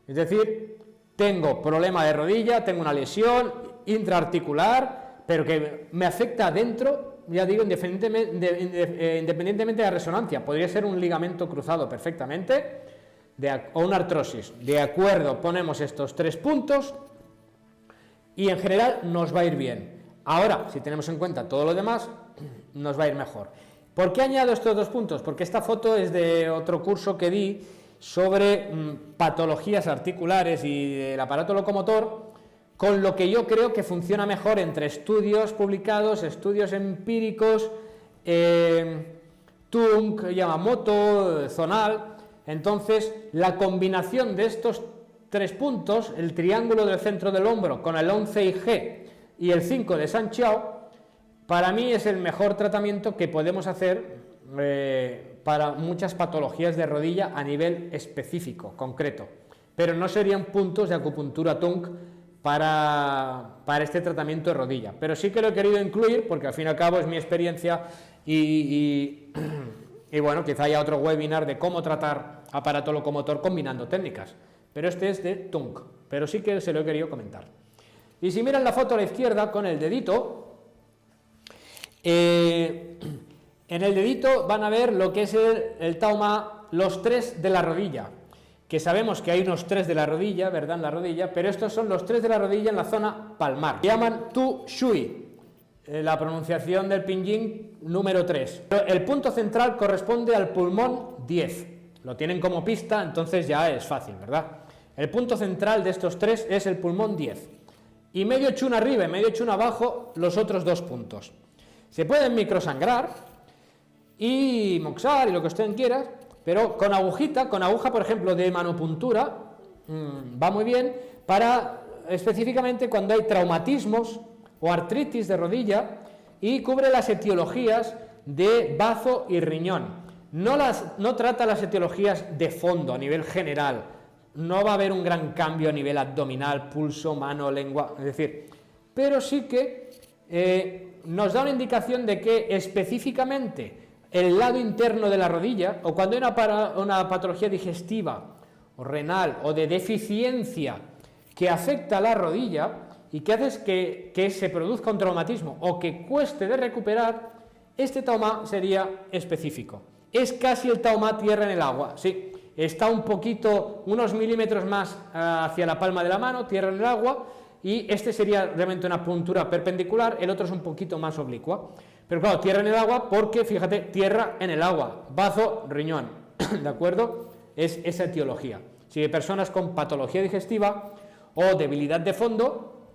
Es decir, tengo problema de rodilla, tengo una lesión intraarticular, pero que me afecta adentro, ya digo, independientemente de la resonancia. Podría ser un ligamento cruzado perfectamente, o una artrosis. De acuerdo, ponemos estos 3 puntos y en general nos va a ir bien. Ahora, si tenemos en cuenta todo lo demás, nos va a ir mejor. ¿Por qué añado estos 2 puntos? Porque esta foto es de otro curso que di sobre patologías articulares y del aparato locomotor, con lo que yo creo que funciona mejor entre estudios publicados, estudios empíricos, Tunk, Yamamoto, Zonal. Entonces, la combinación de estos 3 puntos, el triángulo del centro del hombro con el 11IG y el 5 de Sanchiao, para mí es el mejor tratamiento que podemos hacer para muchas patologías de rodilla a nivel específico, concreto, pero no serían puntos de acupuntura Tunk para este tratamiento de rodilla, pero sí que lo he querido incluir porque al fin y al cabo es mi experiencia y bueno, quizá haya otro webinar de cómo tratar aparato locomotor combinando técnicas, pero este es de Tunk, pero sí que se lo he querido comentar. Y si miran la foto a la izquierda con el dedito, en el dedito van a ver lo que es el tauma, los 3 de la rodilla, que sabemos que hay unos 3 de la rodilla, ¿verdad? En la rodilla, pero estos son los 3 de la rodilla en la zona palmar. Se llaman Tu Shui, la pronunciación del pinyin número 3. El punto central corresponde al pulmón 10. Lo tienen como pista, entonces ya es fácil, ¿verdad? El punto central de estos 3 es el pulmón 10. Y medio chun arriba y medio chun abajo, los otros 2 puntos. Se pueden microsangrar y moxar y lo que usted quiera, pero con agujita, con aguja, por ejemplo, de manopuntura, va muy bien para específicamente cuando hay traumatismos o artritis de rodilla y cubre las etiologías de bazo y riñón. No trata las etiologías de fondo a nivel general, no va a haber un gran cambio a nivel abdominal, pulso, mano, lengua, es decir, pero sí que nos da una indicación de que específicamente el lado interno de la rodilla, o cuando hay una patología digestiva o renal o de deficiencia que afecta a la rodilla y que hace que se produzca un traumatismo o que cueste de recuperar, este tauma sería específico. Es casi el tauma tierra en el agua, sí, está un poquito, unos milímetros más hacia la palma de la mano, tierra en el agua, y este sería realmente una puntura perpendicular, el otro es un poquito más oblicua. Pero claro, tierra en el agua porque, fíjate, tierra en el agua, bazo, riñón, ¿de acuerdo? Es esa etiología. Si hay personas con patología digestiva o debilidad de fondo,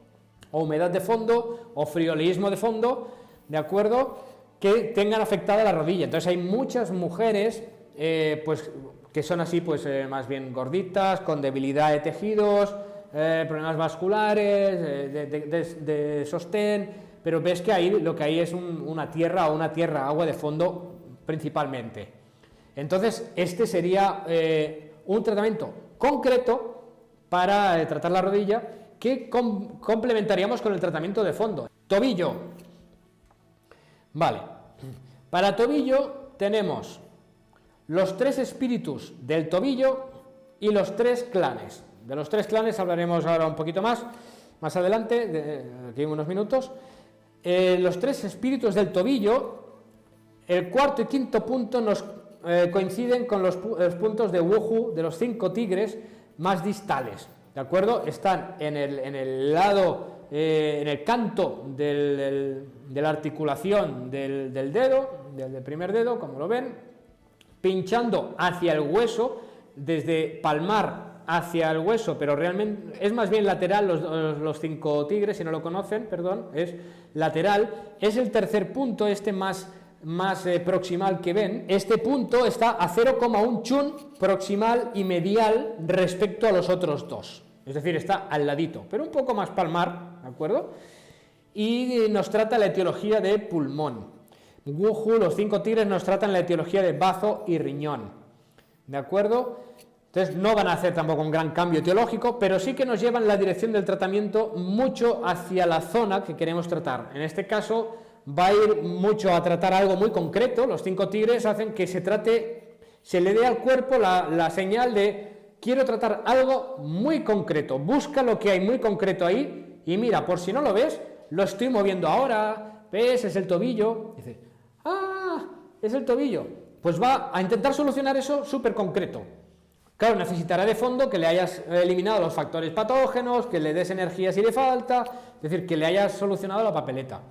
o humedad de fondo, o friolismo de fondo, ¿de acuerdo? Que tengan afectada la rodilla. Entonces hay muchas mujeres, pues, que son así, pues, más bien gorditas, con debilidad de tejidos, problemas vasculares, de sostén, pero ves que ahí lo que hay es una tierra o una tierra agua de fondo principalmente. Entonces, este sería un tratamiento concreto para tratar la rodilla que complementaríamos con el tratamiento de fondo. Tobillo. Vale. Para tobillo tenemos los 3 espíritus del tobillo y los 3 clanes. De los 3 clanes hablaremos ahora un poquito más adelante, aquí en unos minutos. Los 3 espíritus del tobillo, el cuarto y quinto punto nos coinciden con los puntos de Wuhu, de los 5 tigres más distales, ¿de acuerdo? Están en el lado, en el canto de la articulación del dedo, del primer dedo, como lo ven, pinchando hacia el hueso, desde palmar hacia el hueso, pero realmente es más bien lateral. Los 5 tigres, si no lo conocen, perdón, es lateral. Es el tercer punto, este más proximal que ven. Este punto está a 0,1 chun proximal y medial respecto a los otros 2, es decir, está al ladito, pero un poco más palmar, ¿de acuerdo? Y nos trata la etiología de pulmón. Wuhu, los 5 tigres, nos tratan la etiología de bazo y riñón, ¿de acuerdo? Entonces no van a hacer tampoco un gran cambio etiológico, pero sí que nos llevan la dirección del tratamiento mucho hacia la zona que queremos tratar. En este caso va a ir mucho a tratar algo muy concreto. Los 5 tigres hacen que se le dé al cuerpo la señal de quiero tratar algo muy concreto, busca lo que hay muy concreto ahí y mira, por si no lo ves, lo estoy moviendo ahora, ves, es el tobillo. Dice, es el tobillo, pues va a intentar solucionar eso súper concreto. Claro, necesitará de fondo que le hayas eliminado los factores patógenos, que le des energía si le falta, es decir, que le hayas solucionado la papeleta.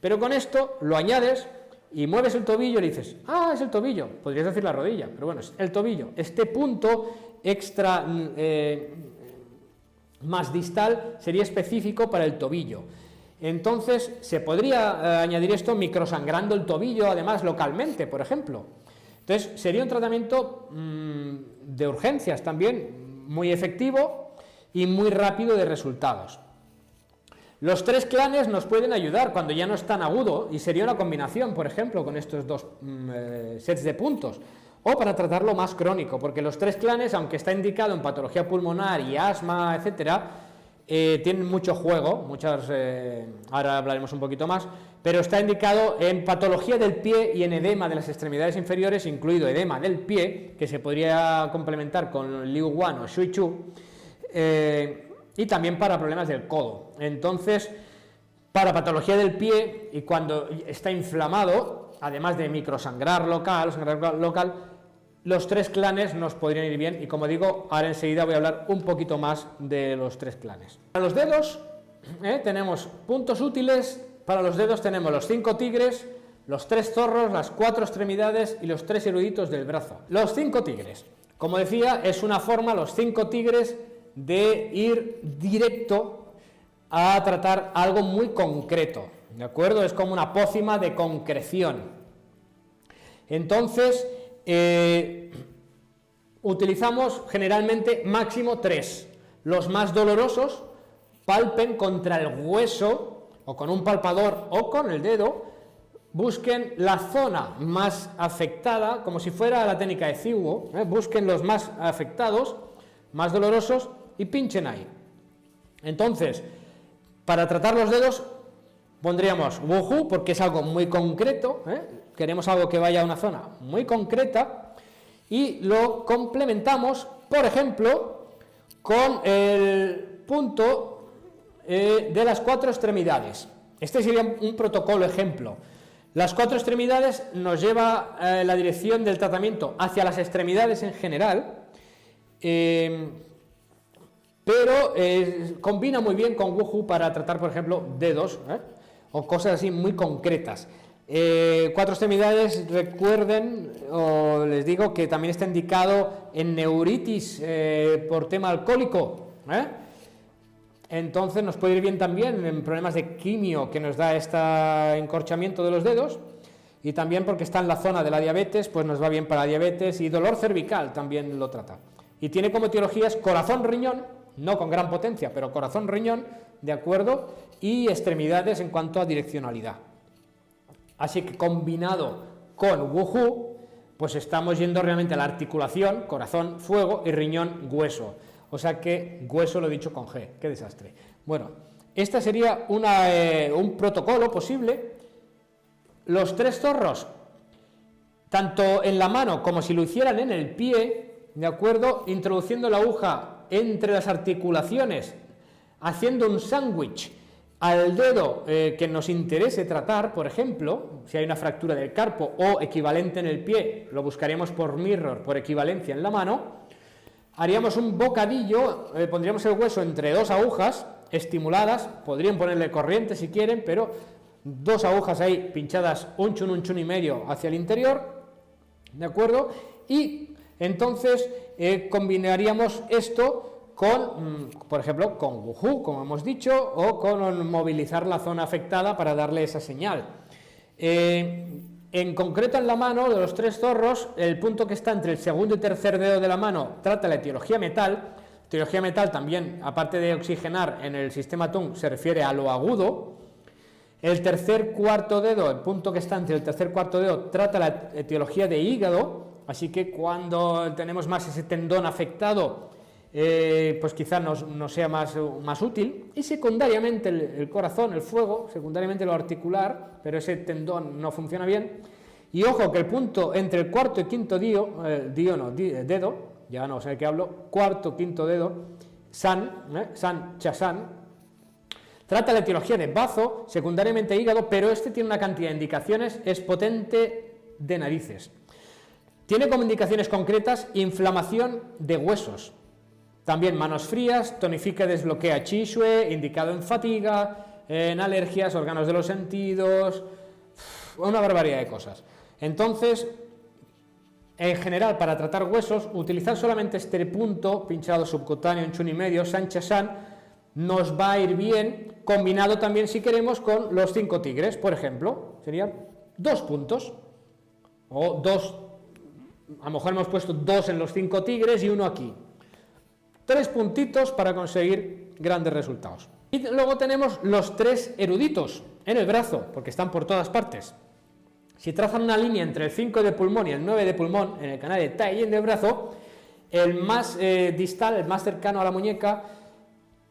Pero con esto lo añades y mueves el tobillo y dices, es el tobillo, podrías decir la rodilla, pero bueno, es el tobillo. Este punto extra más distal sería específico para el tobillo. Entonces se podría añadir esto microsangrando el tobillo, además localmente, por ejemplo. Entonces sería un tratamiento de urgencias también muy efectivo y muy rápido de resultados. Los 3 clanes nos pueden ayudar cuando ya no es tan agudo y sería una combinación, por ejemplo, con estos 2 sets de puntos, o para tratarlo más crónico, porque los 3 clanes, aunque está indicado en patología pulmonar y asma, etcétera, tienen mucho juego, ahora hablaremos un poquito más, pero está indicado en patología del pie y en edema de las extremidades inferiores, incluido edema del pie, que se podría complementar con Liu Wan o Shui Chu, y también para problemas del codo. Entonces, para patología del pie y cuando está inflamado, además de microsangrar local, los 3 clanes nos podrían ir bien, y como digo, ahora enseguida voy a hablar un poquito más de los 3 clanes. Para los dedos tenemos puntos útiles. Para los dedos tenemos los 5 tigres, los 3 zorros, las 4 extremidades y los 3 eruditos del brazo. Los 5 tigres, como decía, es una forma, los 5 tigres, de ir directo a tratar algo muy concreto, ¿de acuerdo? Es como una pócima de concreción. Entonces utilizamos generalmente máximo 3. Los más dolorosos palpen contra el hueso o con un palpador o con el dedo, busquen la zona más afectada, como si fuera la técnica de Ziwo, busquen los más afectados, más dolorosos, y pinchen ahí. Entonces, para tratar los dedos pondríamos Wuhu, porque es algo muy concreto, queremos algo que vaya a una zona muy concreta, y lo complementamos, por ejemplo, con el punto de las 4 extremidades. Este sería un protocolo ejemplo. Las 4 extremidades nos lleva la dirección del tratamiento hacia las extremidades en general, pero combina muy bien con Wuhu para tratar, por ejemplo, dedos o cosas así muy concretas. 4 extremidades, recuerden, o les digo que también está indicado en neuritis por tema alcohólico, entonces nos puede ir bien también en problemas de quimio que nos da este encorchamiento de los dedos, y también porque está en la zona de la diabetes, pues nos va bien para diabetes, y dolor cervical también lo trata. Y tiene como etiologías corazón-riñón, no con gran potencia, pero corazón-riñón, de acuerdo, y extremidades en cuanto a direccionalidad. Así que combinado con Wuhu, pues estamos yendo realmente a la articulación, corazón, fuego, y riñón, hueso. O sea que hueso lo he dicho con G, qué desastre. Bueno, esta sería un protocolo posible. Los tres zorros, tanto en la mano como si lo hicieran en el pie, ¿de acuerdo? Introduciendo la aguja entre las articulaciones, haciendo un sándwich al dedo que nos interese tratar, por ejemplo, si hay una fractura del carpo o equivalente en el pie, lo buscaríamos por mirror, por equivalencia en la mano. Haríamos un bocadillo, pondríamos el hueso entre dos agujas estimuladas, podrían ponerle corriente si quieren, pero dos agujas ahí pinchadas un chun y medio hacia el interior, ¿de acuerdo? Y entonces combinaríamos esto con, por ejemplo, con Woohoo, como hemos dicho, o con movilizar la zona afectada para darle esa señal. En concreto en la mano de los tres zorros, el punto que está entre el segundo y tercer dedo de la mano trata la etiología metal. Etiología metal también, aparte de oxigenar en el sistema Tung, se refiere a lo agudo. El tercer cuarto dedo, el punto que está entre el tercer cuarto dedo, trata la etiología de hígado, así que cuando tenemos más ese tendón afectado, pues quizás nos sea más útil. Y secundariamente el corazón, el fuego, secundariamente lo articular, pero ese tendón no funciona bien. Y ojo que el punto entre el cuarto y quinto dedo, ya no sé de qué hablo, cuarto, quinto dedo, san, chasan, trata la etiología de bazo, secundariamente hígado, pero este tiene una cantidad de indicaciones, es potente de narices. Tiene como indicaciones concretas inflamación de huesos. También manos frías, tonifica y desbloquea chi shui, indicado en fatiga, en alergias, órganos de los sentidos, una barbaridad de cosas. Entonces, en general, para tratar huesos, utilizar solamente este punto, pinchado subcutáneo en chun y medio, san chasan, nos va a ir bien, combinado también, si queremos, con los 5 tigres, por ejemplo, serían 2 puntos, o 2, a lo mejor hemos puesto 2 en los 5 tigres y 1 aquí. 3 puntitos para conseguir grandes resultados. Y luego tenemos los 3 eruditos en el brazo, porque están por todas partes. Si trazan una línea entre el 5 de pulmón y el 9 de pulmón en el canal de Tai Yin del brazo, el más distal, el más cercano a la muñeca,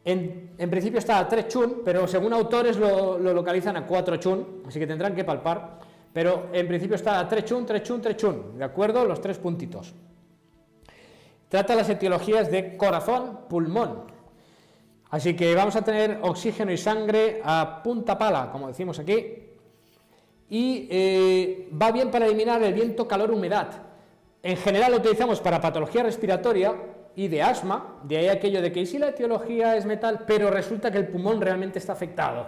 en principio está a 3 chun, pero según autores lo localizan a 4 chun, así que tendrán que palpar, pero en principio está a 3 chun, 3 chun, 3 chun, ¿de acuerdo? Los 3 puntitos. Trata las etiologías de corazón, pulmón. Así que vamos a tener oxígeno y sangre a punta pala, como decimos aquí. Y va bien para eliminar el viento, calor, humedad. En general lo utilizamos para patología respiratoria y de asma, de ahí aquello de que si la etiología es metal, pero resulta que el pulmón realmente está afectado.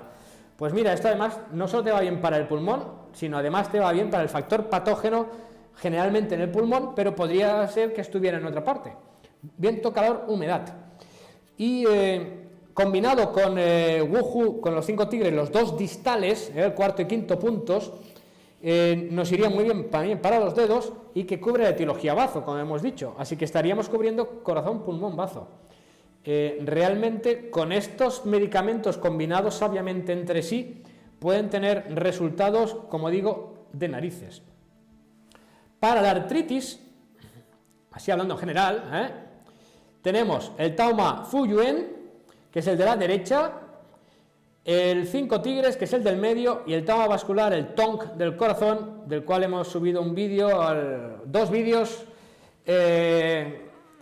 Pues mira, esto además no solo te va bien para el pulmón, sino además te va bien para el factor patógeno, generalmente en el pulmón, pero podría ser que estuviera en otra parte. Viento, calor, humedad. Y combinado con Woohoo, con los 5 tigres, los 2 distales, el cuarto y quinto puntos, nos iría muy bien también para los dedos y que cubre la etiología bazo, como hemos dicho. Así que estaríamos cubriendo corazón, pulmón, bazo. Realmente con estos medicamentos combinados sabiamente entre sí pueden tener resultados, como digo, de narices. Para la artritis, así hablando en general, tenemos el Taoma Fuyuen, que es el de la derecha, el 5 tigres, que es el del medio, y el Taoma vascular, el Tong del corazón, del cual hemos subido un vídeo, 2 vídeos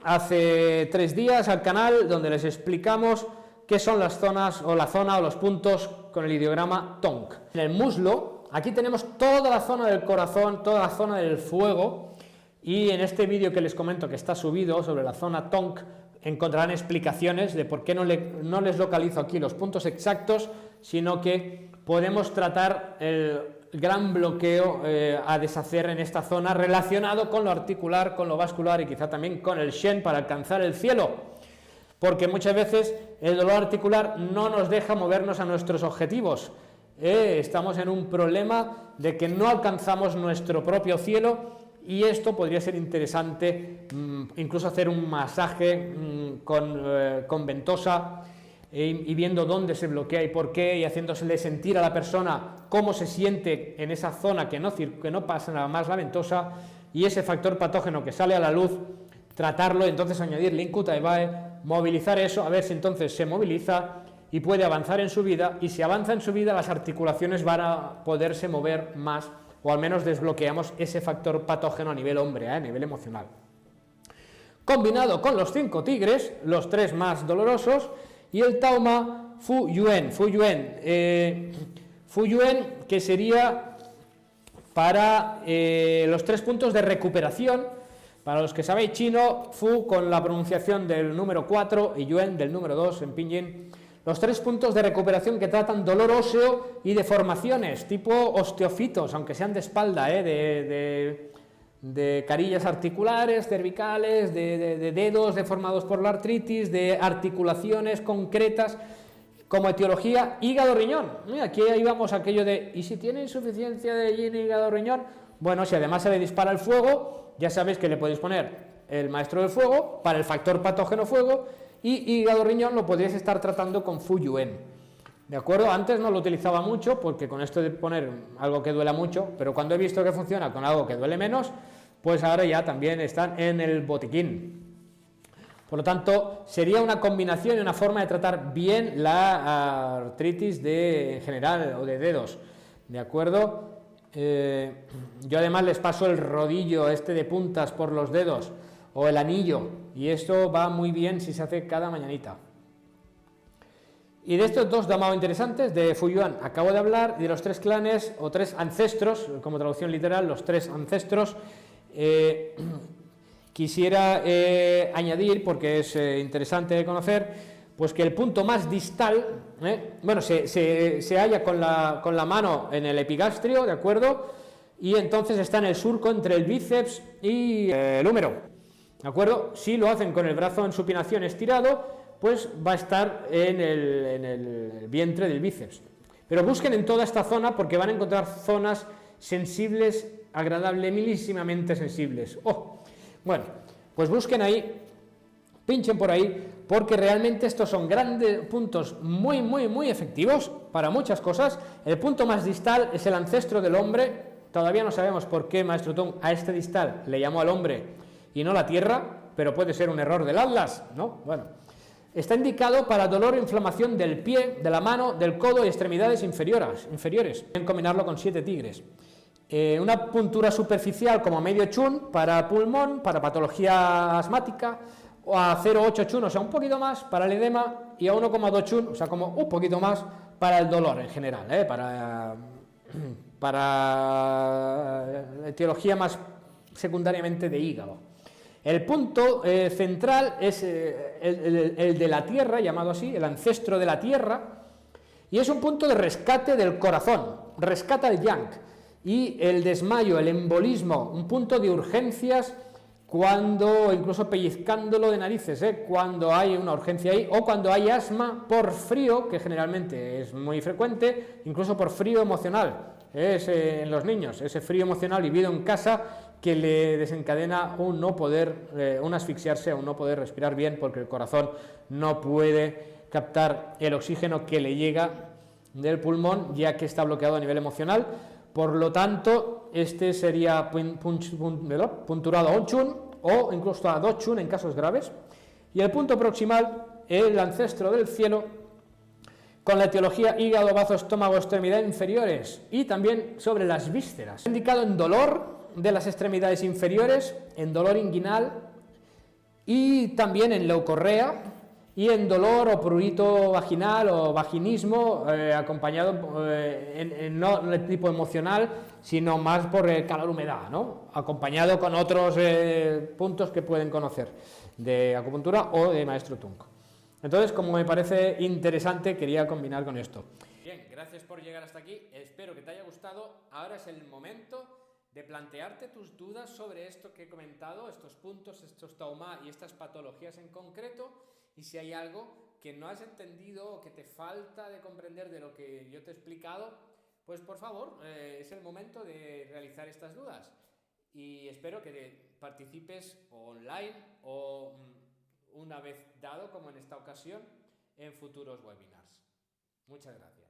hace 3 días al canal, donde les explicamos qué son las zonas, o la zona, o los puntos con el ideograma Tong. En el muslo, aquí tenemos toda la zona del corazón, toda la zona del fuego, y en este vídeo que les comento que está subido sobre la zona Tong, encontrarán explicaciones de por qué no les localizo aquí los puntos exactos, sino que podemos tratar el gran bloqueo a deshacer en esta zona relacionado con lo articular, con lo vascular y quizá también con el Shen para alcanzar el cielo, porque muchas veces el dolor articular no nos deja movernos a nuestros objetivos. Estamos en un problema de que no alcanzamos nuestro propio cielo, y esto podría ser interesante, incluso hacer un masaje con ventosa y viendo dónde se bloquea y por qué, y haciéndosele sentir a la persona cómo se siente en esa zona que no pasa nada más la ventosa, y ese factor patógeno que sale a la luz, tratarlo, entonces añadir Linkutaibae, movilizar eso, a ver si entonces se moviliza y puede avanzar en su vida, y si avanza en su vida las articulaciones van a poderse mover más, o al menos desbloqueamos ese factor patógeno a nivel hombre, a nivel emocional. Combinado con los 5 tigres, los 3 más dolorosos, y el Taoma Fu Yuen, que sería para los 3 puntos de recuperación. Para los que sabéis chino, Fu con la pronunciación del número 4 y Yuen del número 2 en pinyin, los 3 puntos de recuperación que tratan dolor óseo y deformaciones, tipo osteofitos, aunque sean de espalda, de carillas articulares, cervicales, de dedos deformados por la artritis, de articulaciones concretas, como etiología hígado-riñón. Aquí ahí vamos a aquello de, ¿y si tiene insuficiencia de yin hígado-riñón? Bueno, si además se le dispara el fuego, ya sabéis que le podéis poner el maestro del fuego para el factor patógeno fuego, y hígado-riñón lo podríais estar tratando con Fu Yuen. ¿De acuerdo? Antes no lo utilizaba mucho porque con esto de poner algo que duela mucho, pero cuando he visto que funciona con algo que duele menos, pues ahora ya también están en el botiquín. Por lo tanto, sería una combinación y una forma de tratar bien la artritis en general o de dedos. ¿De acuerdo? Yo además les paso el rodillo de puntas por los dedos o el anillo, y esto va muy bien si se hace cada mañanita. Y de estos 2 Damao interesantes, de Fu Yuan acabo de hablar, y de los 3 clanes o 3 ancestros, como traducción literal, los 3 ancestros, quisiera añadir, porque es interesante de conocer, pues que el punto más distal, se halla con la mano en el epigastrio, ¿de acuerdo? Y entonces está en el surco entre el bíceps y el húmero, ¿de acuerdo? Si lo hacen con el brazo en supinación estirado, pues va a estar en el vientre del bíceps. Pero busquen en toda esta zona porque van a encontrar zonas sensibles, agradabilísimamente sensibles. Bueno, pues busquen ahí, pinchen por ahí, porque realmente estos son grandes puntos muy, muy, muy efectivos para muchas cosas. El punto más distal es el ancestro del hombre. Todavía no sabemos por qué Maestro Tung a este distal le llamó al hombre y no la tierra, pero puede ser un error del atlas, ¿no? Bueno, está indicado para dolor e inflamación del pie, de la mano, del codo y extremidades inferiores. Pueden combinarlo con 7 tigres. Una puntura superficial como medio chun para pulmón, para patología asmática, o a 0,8 chun, o sea, un poquito más para el edema, y a 1,2 chun, o sea, como un poquito más para el dolor en general, para etiología más secundariamente de hígado. El punto central es el de la tierra, llamado así, el ancestro de la tierra, y es un punto de rescate del corazón, rescata el yang, y el desmayo, el embolismo, un punto de urgencias cuando, incluso pellizcándolo de narices, cuando hay una urgencia ahí, o cuando hay asma por frío, que generalmente es muy frecuente, incluso por frío emocional, es en los niños, ese frío emocional vivido en casa que le desencadena un no poder, un asfixiarse, un no poder respirar bien, porque el corazón no puede captar el oxígeno que le llega del pulmón, ya que está bloqueado a nivel emocional. Por lo tanto, este sería punturado a 1 chun o incluso a 2 chun en casos graves. Y el punto proximal, el ancestro del cielo, con la etiología hígado, bazo, estómago, extremidades inferiores, y también sobre las vísceras. Indicado en dolor de las extremidades inferiores, en dolor inguinal y también en leucorrea, y en dolor o prurito vaginal o vaginismo, acompañado no el tipo emocional, sino más por el calor-humedad, ¿no? Acompañado con otros puntos que pueden conocer de acupuntura o de Maestro Tung. Entonces, como me parece interesante, quería combinar con esto. Bien, gracias por llegar hasta aquí, espero que te haya gustado. Ahora es el momento de plantearte tus dudas sobre esto que he comentado, estos puntos, estos tauma y estas patologías en concreto, y si hay algo que no has entendido o que te falta de comprender de lo que yo te he explicado, pues por favor, es el momento de realizar estas dudas, y espero que participes online o una vez dado, como en esta ocasión, en futuros webinars. Muchas gracias.